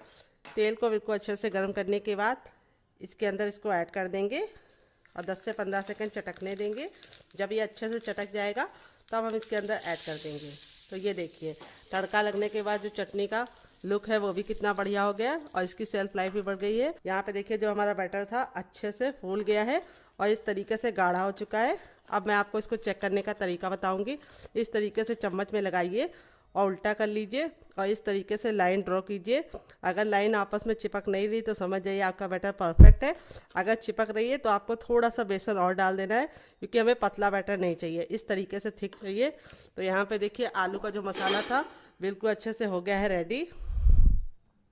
तेल को बिल्कुल अच्छे से गर्म करने के बाद इसके अंदर इसको ऐड कर देंगे और 10 से 15 सेकंड चटकने देंगे। जब ये अच्छे से चटक जाएगा तब हम इसके अंदर ऐड कर देंगे। तो ये देखिए तड़का लगने के बाद जो चटनी का लुक है वो भी कितना बढ़िया हो गया और इसकी सेल्फ लाइफ भी बढ़ गई है। यहाँ पे देखिए जो हमारा बैटर था अच्छे से फूल गया है और इस तरीके से गाढ़ा हो चुका है। अब मैं आपको इसको चेक करने का तरीका बताऊंगी। इस तरीके से चम्मच में लगाइए और उल्टा कर लीजिए और इस तरीके से लाइन ड्रॉ कीजिए। अगर लाइन आपस में चिपक नहीं रही तो समझ जाइए आपका बैटर परफेक्ट है। अगर चिपक रही है तो आपको थोड़ा सा बेसन और डाल देना है क्योंकि हमें पतला बैटर नहीं चाहिए, इस तरीके से थिक चाहिए। तो यहाँ पे देखिए आलू का जो मसाला था बिल्कुल अच्छे से हो गया है रेडी।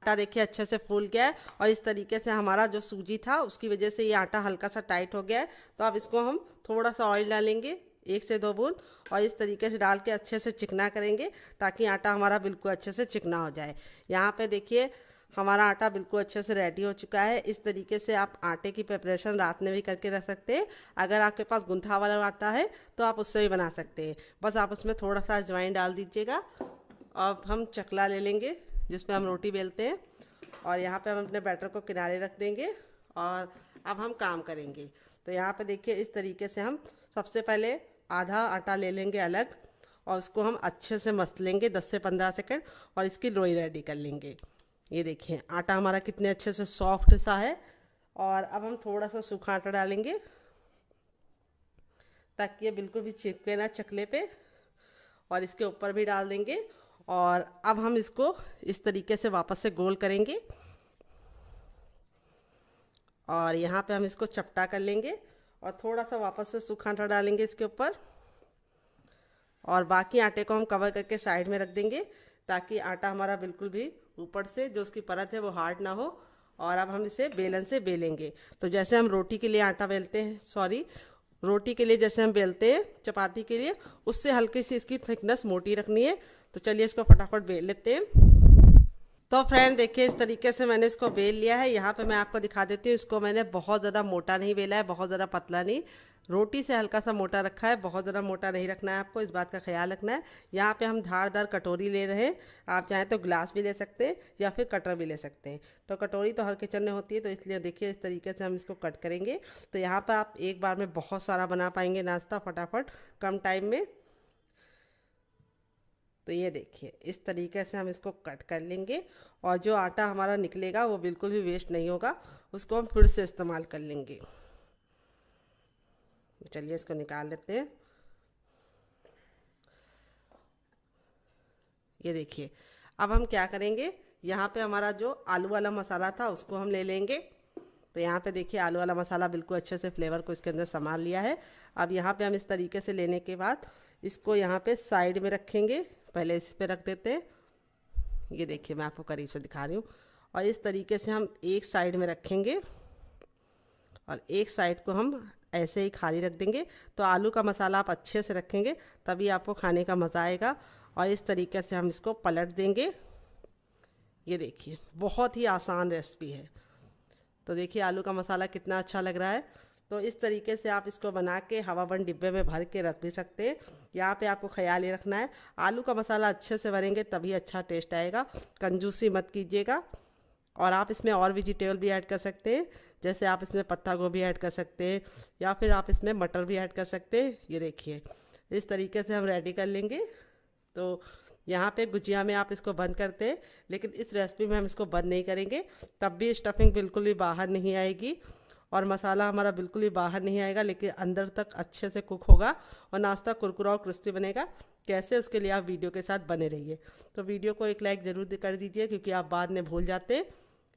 आटा देखिए अच्छे से फूल गया है और इस तरीके से हमारा जो सूजी था उसकी वजह से ये आटा हल्का सा टाइट हो गया है। तो अब इसको हम थोड़ा सा ऑयल डालेंगे, 1 से 2 बूंद, और इस तरीके से डाल के अच्छे से चिकना करेंगे ताकि आटा हमारा बिल्कुल अच्छे से चिकना हो जाए। यहाँ पे देखिए हमारा आटा बिल्कुल अच्छे से रेडी हो चुका है। इस तरीके से आप आटे की प्रिपरेशन रात में भी करके रख सकते हैं। अगर आपके पास गुंथा वाला आटा है तो आप उससे भी बना सकते हैं। बस आप उसमें थोड़ा सा अजवाइन डाल दीजिएगा। अब हम चकला ले लेंगे जिसमें हम रोटी बेलते हैं और यहाँ पे हम अपने बैटर को किनारे रख देंगे और अब हम काम करेंगे। तो यहाँ पे देखिए इस तरीके से हम सबसे पहले आधा आटा ले लेंगे अलग और उसको हम अच्छे से मसल लेंगे 10 से 15 सेकंड और इसकी लोई रेडी कर लेंगे। ये देखिए आटा हमारा कितने अच्छे से सॉफ्ट सा है। और अब हम थोड़ा सा सूखा आटा डालेंगे ताकि ये बिल्कुल भी चिपके ना चकले पे, और इसके ऊपर भी डाल देंगे। और अब हम इसको इस तरीके से वापस से गोल करेंगे और यहाँ पे हम इसको चपटा कर लेंगे और थोड़ा सा वापस से सूखा आटा डालेंगे इसके ऊपर और बाकी आटे को हम कवर करके साइड में रख देंगे ताकि आटा हमारा बिल्कुल भी ऊपर से जो उसकी परत है वो हार्ड ना हो। और अब हम इसे बेलन से बेलेंगे। तो जैसे हम रोटी के लिए आटा बेलते हैं, रोटी के लिए जैसे हम बेलते हैं चपाती के लिए, उससे हल्की सी इसकी थिकनेस मोटी रखनी है। तो चलिए इसको फटाफट बेल लेते हैं। तो फ्रेंड देखिए इस तरीके से मैंने इसको बेल लिया है। यहाँ पे मैं आपको दिखा देती हूँ, इसको मैंने बहुत ज़्यादा मोटा नहीं बेला है, बहुत ज़्यादा पतला नहीं, रोटी से हल्का सा मोटा रखा है। बहुत ज़्यादा मोटा नहीं रखना है आपको, इस बात का ख्याल रखना है। यहाँ पे हम धारदार कटोरी ले रहे हैं, आप चाहें तो ग्लास भी ले सकते हैं या फिर कटर भी ले सकते हैं। तो कटोरी तो हर किचन में होती है तो इसलिए देखिए इस तरीके से हम इसको कट करेंगे। तो यहाँ पर आप एक बार में बहुत सारा बना पाएंगे नाश्ता फटाफट कम टाइम में। तो ये देखिए इस तरीके से हम इसको कट कर लेंगे और जो आटा हमारा निकलेगा वो बिल्कुल भी वेस्ट नहीं होगा, उसको हम फिर से इस्तेमाल कर लेंगे। चलिए इसको निकाल लेते हैं। ये देखिए अब हम क्या करेंगे, यहाँ पे हमारा जो आलू वाला मसाला था उसको हम ले लेंगे। तो यहाँ पे देखिए आलू वाला मसाला बिल्कुल अच्छे से फ्लेवर को इसके अंदर संभाल लिया है। अब यहाँ पे हम इस तरीके से लेने के बाद इसको यहाँ पे साइड में रखेंगे, पहले इस पे रख देते हैं। ये देखिए मैं आपको करीब से दिखा रही हूँ। और इस तरीके से हम एक साइड में रखेंगे और एक साइड को हम ऐसे ही खाली रख देंगे। तो आलू का मसाला आप अच्छे से रखेंगे तभी आपको खाने का मज़ा आएगा। और इस तरीके से हम इसको पलट देंगे। ये देखिए बहुत ही आसान रेसिपी है। तो देखिए आलू का मसाला कितना अच्छा लग रहा है। तो इस तरीके से आप इसको बना के हवाबंद डिब्बे में भर के रख भी सकते हैं। यहाँ पे आपको ख्याल ये रखना है आलू का मसाला अच्छे से भरेंगे तभी अच्छा टेस्ट आएगा, कंजूसी मत कीजिएगा। और आप इसमें और वेजिटेबल भी ऐड कर सकते हैं, जैसे आप इसमें पत्ता गोभी ऐड कर सकते हैं या फिर आप इसमें मटर भी ऐड कर सकते हैं। ये देखिए इस तरीके से हम रेडी कर लेंगे। तो यहाँ पे गुजिया में आप इसको बंद करते हैं, लेकिन इस रेसिपी में हम इसको बंद नहीं करेंगे, तब भी स्टफिंग बिल्कुल भी बाहर नहीं आएगी और मसाला हमारा बिल्कुल भी बाहर नहीं आएगा, लेकिन अंदर तक अच्छे से कुक होगा और नाश्ता कुरकुरा और क्रिस्पी बनेगा। कैसे, उसके लिए आप वीडियो के साथ बने रहिए। तो वीडियो को एक लाइक ज़रूर कर दीजिए क्योंकि आप बाद में भूल जाते हैं।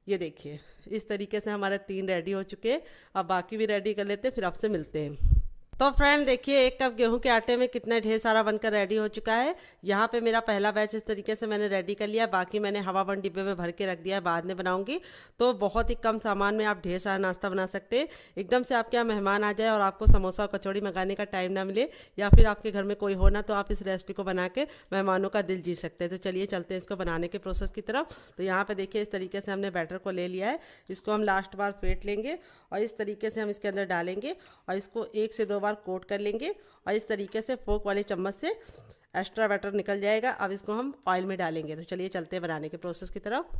ये देखिए इस तरीके से हमारे 3 रेडी हो चुके हैं। अब बाकी भी रेडी कर लेते हैं, फिर आपसे मिलते हैं। तो फ्रेंड देखिए 1 कप गेहूं के आटे में कितना ढेर सारा बनकर रेडी हो चुका है। यहाँ पे मेरा पहला बैच इस तरीके से मैंने रेडी कर लिया, बाकी मैंने हवा बंद डिब्बे में भर के रख दिया है, बाद में बनाऊंगी। तो बहुत ही कम सामान में आप ढेर सारा नाश्ता बना सकते हैं। एकदम से आपके यहाँ मेहमान आ जाए और आपको समोसा और कचौड़ी मंगाने का टाइम ना मिले, या फिर आपके घर में कोई हो ना, तो आप इस रेसिपी को बना के मेहमानों का दिल जीत सकते हैं। तो चलिए चलते हैं इसको बनाने के प्रोसेस की तरफ। तो यहाँ पे देखिए इस तरीके से हमने बैटर को ले लिया है। इसको हम लास्ट बार फेंट लेंगे और इस तरीके से हम इसके अंदर डालेंगे और इसको 1 से 2 बार कोट कर लेंगे और इस तरीके से फोक वाले चम्मच से एक्स्ट्रा बैटर निकल जाएगा। अब इसको हम ऑयल में डालेंगे। तो चलिए चलते हैं बनाने के प्रोसेस की तरफ।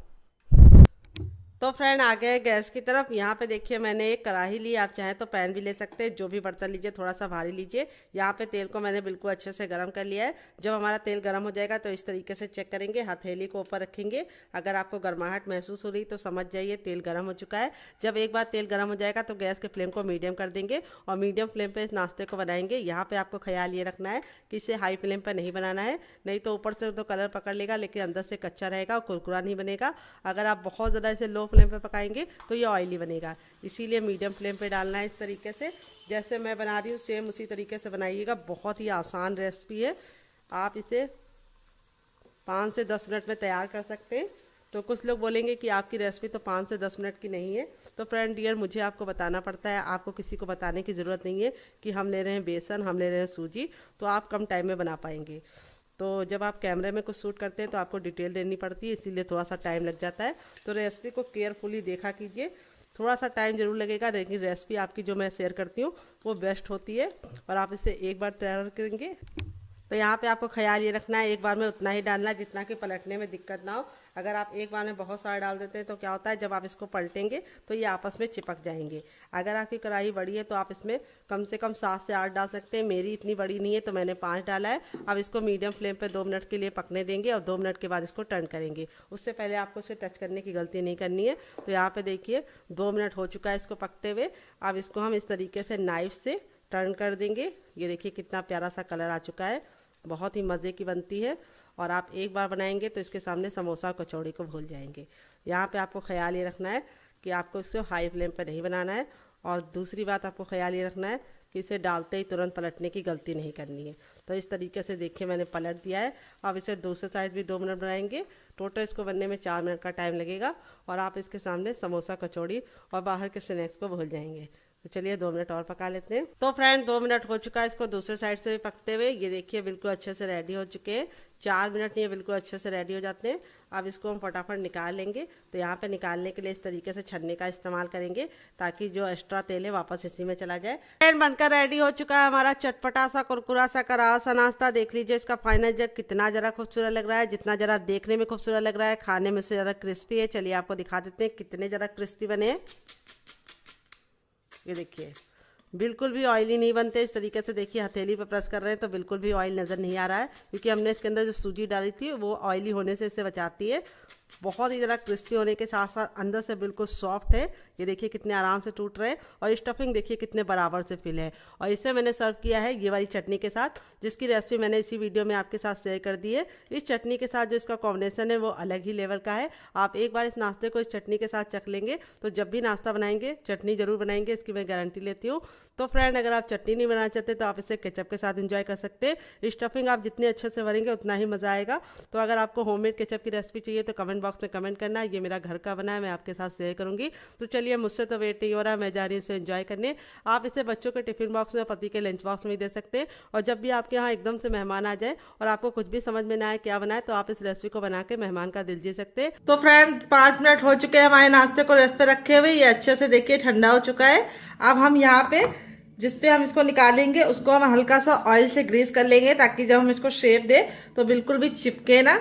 तो फ्रेंड आ गए गैस की तरफ। यहाँ पे देखिए मैंने एक कढ़ाई ली, आप चाहें तो पैन भी ले सकते हैं, जो भी बर्तन लीजिए थोड़ा सा भारी लीजिए। यहाँ पे तेल को मैंने बिल्कुल अच्छे से गर्म कर लिया है। जब हमारा तेल गर्म हो जाएगा तो इस तरीके से चेक करेंगे, हथेली को ऊपर रखेंगे। अगर आपको गर्माहट महसूस हो रही तो समझ जाइए तेल गर्म हो चुका है। जब एक बार तेल गर्म हो जाएगा तो गैस के फ्लेम को मीडियम कर देंगे और मीडियम फ्लेम पर इस नाश्ते को बनाएंगे। यहाँ पर आपको ख्याल ये रखना है कि इसे हाई फ्लेम पर नहीं बनाना है, नहीं तो ऊपर से तो कलर पकड़ लेगा लेकिन अंदर से कच्चा रहेगा और कुरकुरा नहीं बनेगा। अगर आप बहुत ज़्यादा इसे लो फ्लेम पर पकाएंगे तो ये ऑयली बनेगा, इसीलिए मीडियम फ्लेम पे डालना है। इस तरीके से जैसे मैं बना रही हूँ सेम उसी तरीके से बनाइएगा। बहुत ही आसान रेसिपी है, आप इसे 5 से 10 मिनट में तैयार कर सकते हैं। तो कुछ लोग बोलेंगे कि आपकी रेसिपी तो 5 से 10 मिनट की नहीं है। तो फ्रेंड डियर मुझे आपको बताना पड़ता है, आपको किसी को बताने की ज़रूरत नहीं है कि हम ले रहे हैं बेसन, हम ले रहे हैं सूजी, तो आप कम टाइम में बना पाएंगे। तो जब आप कैमरे में कुछ शूट करते हैं तो आपको डिटेल देनी पड़ती है, इसीलिए थोड़ा सा टाइम लग जाता है। तो रेसिपी को केयरफुली देखा कीजिए, थोड़ा सा टाइम जरूर लगेगा, लेकिन रेसिपी आपकी जो मैं शेयर करती हूँ वो बेस्ट होती है और आप इसे एक बार ट्राई करेंगे। तो यहाँ पे आपको ख्याल ये रखना है एक बार में उतना ही डालना है जितना कि पलटने में दिक्कत ना हो। अगर आप एक बार में बहुत सारा डाल देते हैं तो क्या होता है, जब आप इसको पलटेंगे तो ये आपस में चिपक जाएंगे। अगर आपकी कढ़ाई बड़ी है तो आप इसमें कम से कम 7 से 8 डाल सकते हैं। मेरी इतनी बड़ी नहीं है तो मैंने 5 डाला है। अब इसको मीडियम फ्लेम पे 2 मिनट के लिए पकने देंगे और 2 मिनट के बाद इसको टर्न करेंगे। उससे पहले आपको इसे टच करने की गलती नहीं करनी है। तो यहाँ पे देखिए 2 मिनट हो चुका है इसको पकते हुए। अब इसको हम इस तरीके से नाइफ से टर्न कर देंगे। ये देखिए कितना प्यारा सा कलर आ चुका है, बहुत ही मज़े की बनती है और आप एक बार बनाएंगे तो इसके सामने समोसा और कचौड़ी को भूल जाएंगे। यहाँ पे आपको ख्याल ये रखना है कि आपको इसको हाई फ्लेम पर नहीं बनाना है और दूसरी बात आपको ख्याल ये रखना है कि इसे डालते ही तुरंत पलटने की गलती नहीं करनी है। तो इस तरीके से देखिए मैंने पलट दिया है। अब इसे दूसरे साइड भी 2 मिनट बनाएंगे। टोटल इसको बनने में 4 मिनट का टाइम लगेगा और आप इसके सामने समोसा कचौड़ी और बाहर के स्नैक्स को भूल जाएंगे। तो चलिए 2 मिनट और पका लेते हैं। तो फ्रेंड 2 मिनट हो चुका है इसको दूसरे साइड से भी पकते हुए। ये देखिए बिल्कुल अच्छे से रेडी हो चुके हैं। 4 मिनट नहीं, बिल्कुल अच्छे से रेडी हो जाते हैं। अब इसको हम फटाफट निकाल लेंगे। तो यहाँ पे निकालने के लिए इस तरीके से छन्ने का इस्तेमाल करेंगे ताकि जो एक्स्ट्रा तेल है वापस इसी में चला जाए। फ्रेंड बनकर रेडी हो चुका है हमारा चटपटा सा कुरकुरा सा करारा सा नाश्ता। देख लीजिए इसका फाइनल जग कितना ज़रा खूबसूरत लग रहा है, जितना ज़रा देखने में खूबसूरत लग रहा है खाने में से ज़रा क्रिस्पी है। चलिए आपको दिखा देते हैं कितने ज़रा क्रिस्पी बने हैं। ये देखिए बिल्कुल भी ऑयली नहीं बनते। इस तरीके से देखिए हथेली पे प्रेस कर रहे हैं तो बिल्कुल भी ऑयल नज़र नहीं आ रहा है, क्योंकि हमने इसके अंदर जो सूजी डाली थी वो ऑयली होने से इसे बचाती है। बहुत ही ज़रा क्रिस्पी होने के साथ साथ अंदर से बिल्कुल सॉफ्ट है। ये देखिए कितने आराम से टूट रहे हैं और स्टफिंग देखिए कितने बराबर से फिल है। और इसे मैंने सर्व किया है ये वाली चटनी के साथ, जिसकी रेसिपी मैंने इसी वीडियो में आपके साथ शेयर कर दी है। इस चटनी के साथ जो इसका कॉम्बिनेशन है वो अलग ही लेवल का है। आप एक बार इस नाश्ते को इस चटनी के साथ चख लेंगे तो जब भी नाश्ता बनाएंगे चटनी जरूर बनाएंगे, इसकी मैं गारंटी लेती हूँ। तो फ्रेंड अगर आप चटनी नहीं बनाना चाहते तो आप इसे केचप के साथ एंजॉय कर सकते हैं। स्टफिंग आप जितने अच्छे से भरेंगे उतना ही मज़ा आएगा। तो अगर आपको होममेड केचप की रेसिपी चाहिए तो कमेंट बॉक्स में कमेंट करना, ये मेरा घर का बना है, मैं आपके साथ शेयर करूंगी। तो चलिए मुझसे तो वेट नहीं हो रहा, मैं जा रही हूँ इसे एंजॉय करने। आप इसे बच्चों के टिफिन बॉक्स में, पति के लंच बॉक्स में दे सकते हैं। और जब भी आपके यहाँ एकदम से मेहमान आ जाए और आपको कुछ भी समझ में ना आए क्या बनाए, तो आप इस रेसिपी को बना के मेहमान का दिल जीत सकते हैं। तो फ्रेंड 5 मिनट हो चुके हैं हमारे नाश्ते को रेस्ट पे रखे हुए। ये अच्छे से देखिए ठंडा हो चुका है। अब हम यहाँ पे जिस पे हम इसको निकालेंगे उसको हम हल्का सा ऑयल से ग्रीस कर लेंगे ताकि जब हम इसको शेप दे तो बिल्कुल भी चिपके ना।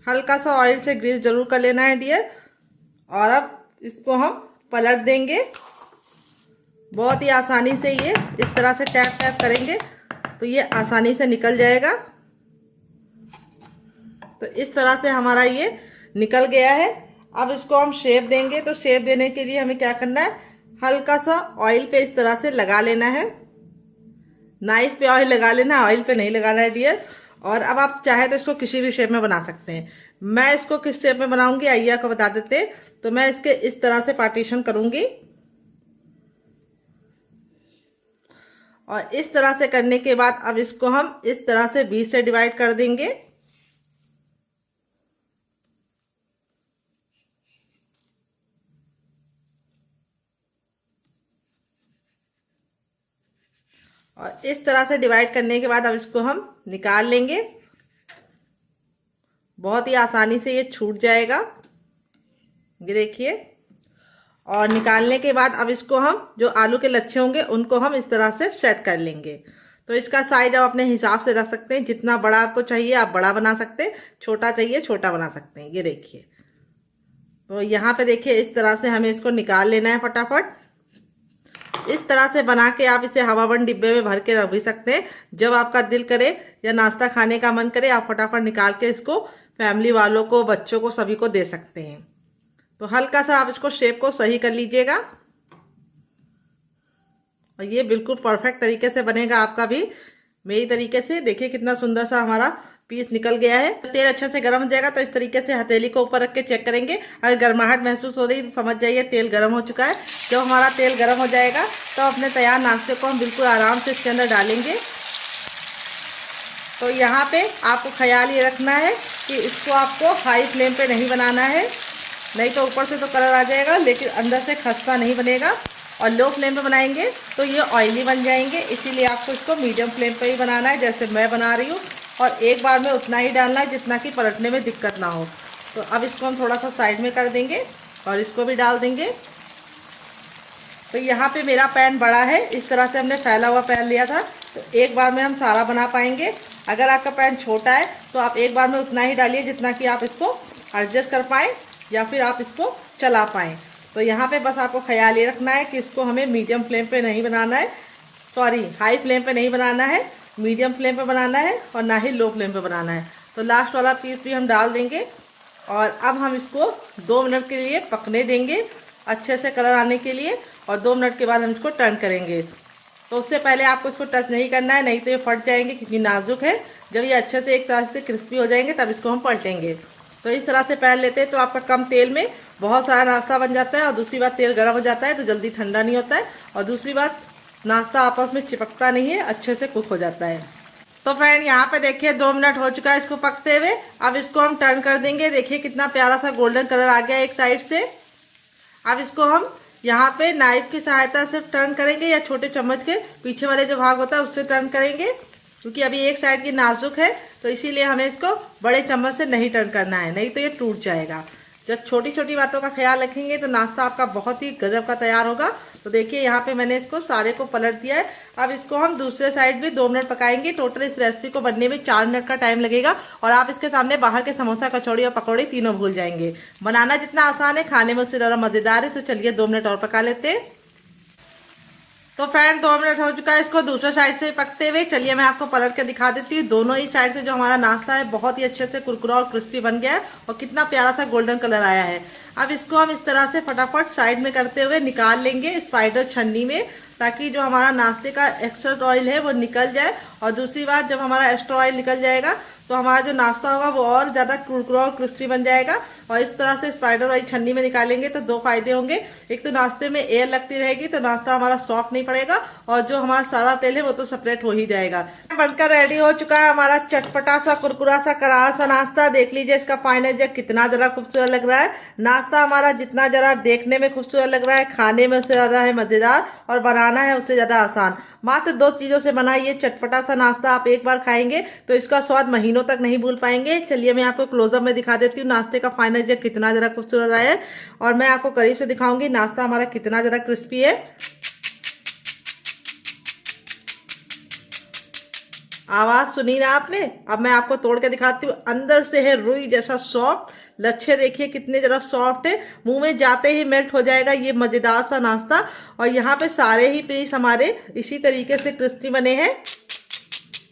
हल्का सा ऑयल से ग्रीस जरूर कर लेना है डियर। और अब इसको हम पलट देंगे। बहुत ही आसानी से ये इस तरह से टैप टैप करेंगे तो ये आसानी से निकल जाएगा। तो इस तरह से हमारा ये निकल गया है। अब इसको हम शेप देंगे। तो शेप देने के लिए हमें क्या करना है, हल्का सा ऑयल पे इस तरह से लगा लेना है। नाइफ पे ऑयल लगा लेना, ऑयल पे नहीं लगाना है डियर। और अब आप चाहे तो इसको किसी भी शेप में बना सकते हैं। मैं इसको किस शेप में बनाऊंगी आइए आपको बता देते हैं। तो मैं इसके इस तरह से पार्टीशन करूंगी और इस तरह से करने के बाद अब इसको हम इस तरह से 20 से डिवाइड कर देंगे। और इस तरह से डिवाइड करने के बाद अब इसको हम निकाल लेंगे। बहुत ही आसानी से ये छूट जाएगा, ये देखिए। और निकालने के बाद अब इसको हम जो आलू के लच्छे होंगे उनको हम इस तरह से सेट कर लेंगे। तो इसका साइज आप अपने हिसाब से रख सकते हैं, जितना बड़ा आपको चाहिए आप बड़ा बना सकते हैं, छोटा चाहिए छोटा बना सकते हैं। ये देखिए, तो यहाँ पे देखिए इस तरह से हमें इसको निकाल लेना है फटाफट। इस तरह से बना के आप इसे हवाबंद डिब्बे में भर के रख भी सकते हैं। जब आपका दिल करे या नाश्ता खाने का मन करे आप फटाफट निकाल के इसको फैमिली वालों को, बच्चों को, सभी को दे सकते हैं। तो हल्का सा आप इसको शेप को सही कर लीजिएगा और ये बिल्कुल परफेक्ट तरीके से बनेगा आपका भी मेरी तरीके से। देखिए कितना सुंदर सा हमारा पीस निकल गया है। तेल अच्छे से गर्म हो जाएगा तो इस तरीके से हथेली को ऊपर रख के चेक करेंगे। अगर गर्माहट महसूस हो रही तो समझ जाइए तेल गर्म हो चुका है। जब हमारा तेल गर्म हो जाएगा तो अपने तैयार नाश्ते को हम बिल्कुल आराम से इसके अंदर डालेंगे। तो यहाँ पे आपको ख्याल ये रखना है कि इसको आपको हाई फ्लेम पे नहीं बनाना है, नहीं तो ऊपर से तो कलर आ जाएगा लेकिन अंदर से खस्ता नहीं बनेगा। और लो फ्लेम पे बनाएंगे तो ये ऑयली बन जाएंगे, इसीलिए आपको इसको मीडियम फ्लेम पे ही बनाना है जैसे मैं बना रही हूँ। और एक बार में उतना ही डालना है जितना कि पलटने में दिक्कत ना हो। तो अब इसको हम थोड़ा सा साइड में कर देंगे और इसको भी डाल देंगे। तो यहाँ पे मेरा पैन बड़ा है, इस तरह से हमने फैला हुआ पैन लिया था तो एक बार में हम सारा बना पाएंगे। अगर आपका पैन छोटा है तो आप एक बार में उतना ही डालिए जितना कि आप इसको एडजस्ट कर पाएँ या फिर आप इसको चला पाएँ। तो यहाँ पे बस आपको ख्याल ये रखना है कि इसको हमें मीडियम फ्लेम पे नहीं बनाना है, सॉरी हाई फ्लेम पे नहीं बनाना है, मीडियम फ्लेम पे बनाना है और ना ही लो फ्लेम पे बनाना है। तो लास्ट वाला पीस भी हम डाल देंगे और अब हम इसको 2 मिनट के लिए पकने देंगे अच्छे से कलर आने के लिए। और 2 मिनट के बाद हम इसको टर्न करेंगे। तो उससे पहले आपको इसको टच नहीं करना है, नहीं तो ये फट जाएंगे क्योंकि नाजुक है। जब ये अच्छे से एक तरह से क्रिस्पी हो जाएंगे तब इसको हम पलटेंगे। तो इस तरह से पैन लेते हैं तो आपका कम तेल में बहुत सारा नाश्ता बन जाता है। और दूसरी बात तेल गर्म हो जाता है तो जल्दी ठंडा नहीं होता है। और दूसरी बात नाश्ता आपस में चिपकता नहीं है, अच्छे से कुक हो जाता है। तो फ्रेंड यहाँ पे देखिए 2 मिनट हो चुका है इसको पकते हुए। अब इसको हम टर्न कर देंगे। देखिए कितना प्यारा सा गोल्डन कलर आ गया एक साइड से। अब इसको हम यहाँ पे नाइफ की सहायता से टर्न करेंगे या छोटे चम्मच के पीछे वाले जो भाग होता है उससे टर्न करेंगे, क्योंकि अभी एक साइड की नाजुक है तो इसीलिए हमें इसको बड़े चम्मच से नहीं टर्न करना है, नहीं तो ये टूट जाएगा। जब छोटी छोटी बातों का ख्याल रखेंगे तो नाश्ता आपका बहुत ही गजब का तैयार होगा। तो देखिए यहाँ पे मैंने इसको सारे को पलट दिया है। अब इसको हम दूसरे साइड भी 2 मिनट पकाएंगे। टोटल इस रेसिपी को बनने में 4 मिनट का टाइम लगेगा और आप इसके सामने बाहर के समोसा, कचौड़ी और पकौड़े तीनों भूल जाएंगे। बनाना जितना आसान है खाने में उससे ज़्यादा मजेदार है। तो चलिए 2 मिनट और पका लेते हैं। तो फ्रेंड 2 मिनट हो चुका है इसको दूसरे साइड से पकते हुए। चलिए मैं आपको पलट के दिखा देती हूँ। दोनों ही साइड से जो हमारा नाश्ता है बहुत ही अच्छे से कुरकुरा और क्रिस्पी बन गया है और कितना प्यारा सा गोल्डन कलर आया है। अब इसको हम इस तरह से फटाफट साइड में करते हुए निकाल लेंगे स्पाइडर छन्नी में, ताकि जो हमारा नाश्ते का एक्स्ट्रा ऑयल है वो निकल जाए। और दूसरी बात, जब हमारा एक्स्ट्रा ऑयल निकल जाएगा तो हमारा जो नाश्ता होगा वो और ज्यादा कुरकुरा और क्रिस्पी बन जाएगा। और इस तरह से स्पाइडर वाली छन्नी में निकालेंगे तो 2 फायदे होंगे। एक तो नाश्ते में एयर लगती रहेगी तो नाश्ता हमारा सॉफ्ट नहीं पड़ेगा और जो हमारा सारा तेल है वो तो सेपरेट हो ही जाएगा। बनकर रेडी हो चुका है हमारा चटपटा सा, कुरकुरा सा, करारा सा नाश्ता। देख लीजिए इसका फाइनल जग कितना जरा खूबसूरत लग रहा है। नाश्ता हमारा जितना जरा देखने में खूबसूरत लग रहा है, खाने में उससे ज्यादा है मजेदार और बनाना है उससे ज्यादा आसान। मात्र 2 चीजों से बना ये चटपटा सा नाश्ता आप एक बार खाएंगे तो इसका स्वाद महीनों तक नहीं भूल पाएंगे। चलिए मैं आपको क्लोजअप में दिखा देती हूँ नाश्ते का फाइनल जग कितना जरा खूबसूरत आया है। और मैं आपको करीब से दिखाऊंगी नाश्ता हमारा कितना जरा क्रिस्पी है। आवाज सुनी ना आपने? अब मैं आपको तोड़ के दिखाती हूँ। अंदर से है रुई जैसा सॉफ्ट, लच्छे देखिए कितने जरा सॉफ्ट है, मुंह में जाते ही मेल्ट हो जाएगा ये मजेदार सा नाश्ता। और यहाँ पे सारे ही पीस हमारे इसी तरीके से क्रिस्पी बने हैं।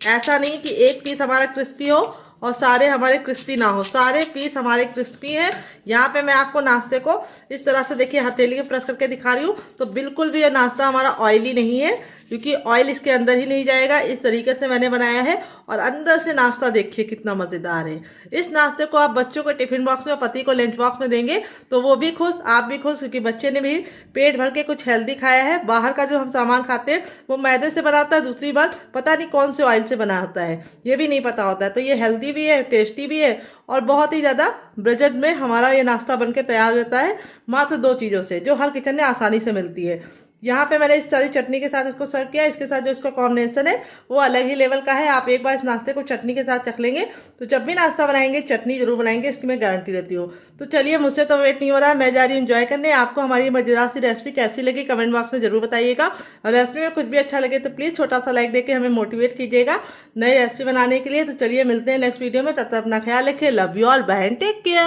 ऐसा नहीं कि एक पीस हमारा क्रिस्पी हो और सारे हमारे क्रिस्पी ना हो, सारे पीस हमारे क्रिस्पी हैं। यहाँ पे मैं आपको नाश्ते को इस तरह से देखिए हथेली में प्रेस करके दिखा रही हूँ तो बिल्कुल भी ये नाश्ता हमारा ऑयली नहीं है, क्योंकि ऑयल इसके अंदर ही नहीं जाएगा। इस तरीके से मैंने बनाया है और अंदर से नाश्ता देखिए कितना मजेदार है। इस नाश्ते को आप बच्चों को टिफिन बॉक्स में, पति को लंच बॉक्स में देंगे तो वो भी खुश, आप भी खुश, क्योंकि बच्चे ने भी पेट भर के कुछ हेल्दी खाया है। बाहर का जो हम सामान खाते हैं वो मैदे से बनाता है, दूसरी बात पता नहीं कौन से ऑयल से बना होता है, ये भी नहीं पता होता है। तो ये हेल्दी भी है, टेस्टी भी है और बहुत ही ज्यादा बजट में हमारा ये नाश्ता बनके तैयार होता है, मात्र 2 चीजों से, जो हर किचन में आसानी से मिलती है। यहाँ पे मैंने इस सारी चटनी के साथ इसको सर्व किया। इसके साथ जो इसका कॉम्बिनेशन है वो अलग ही लेवल का है। आप एक बार इस नाश्ते को चटनी के साथ चख लेंगे तो जब भी नाश्ता बनाएंगे चटनी जरूर बनाएंगे, इसकी मैं गारंटी देती हूँ। तो चलिए, मुझसे तो वेट नहीं हो रहा है, मैं जा रही हूँ एंजॉय करने। आपको हमारी मजेदार सी रेसिपी कैसी लगी कमेंट बॉक्स में जरूर बताइएगा, और रेसिपी में कुछ भी अच्छा लगे तो प्लीज छोटा सा लाइक देके हमें मोटिवेट कीजिएगा नई रेसिपी बनाने के लिए। तो चलिए मिलते हैं नेक्स्ट वीडियो में, तब तक अपना ख्याल रखिए। Love you all, bye and take care.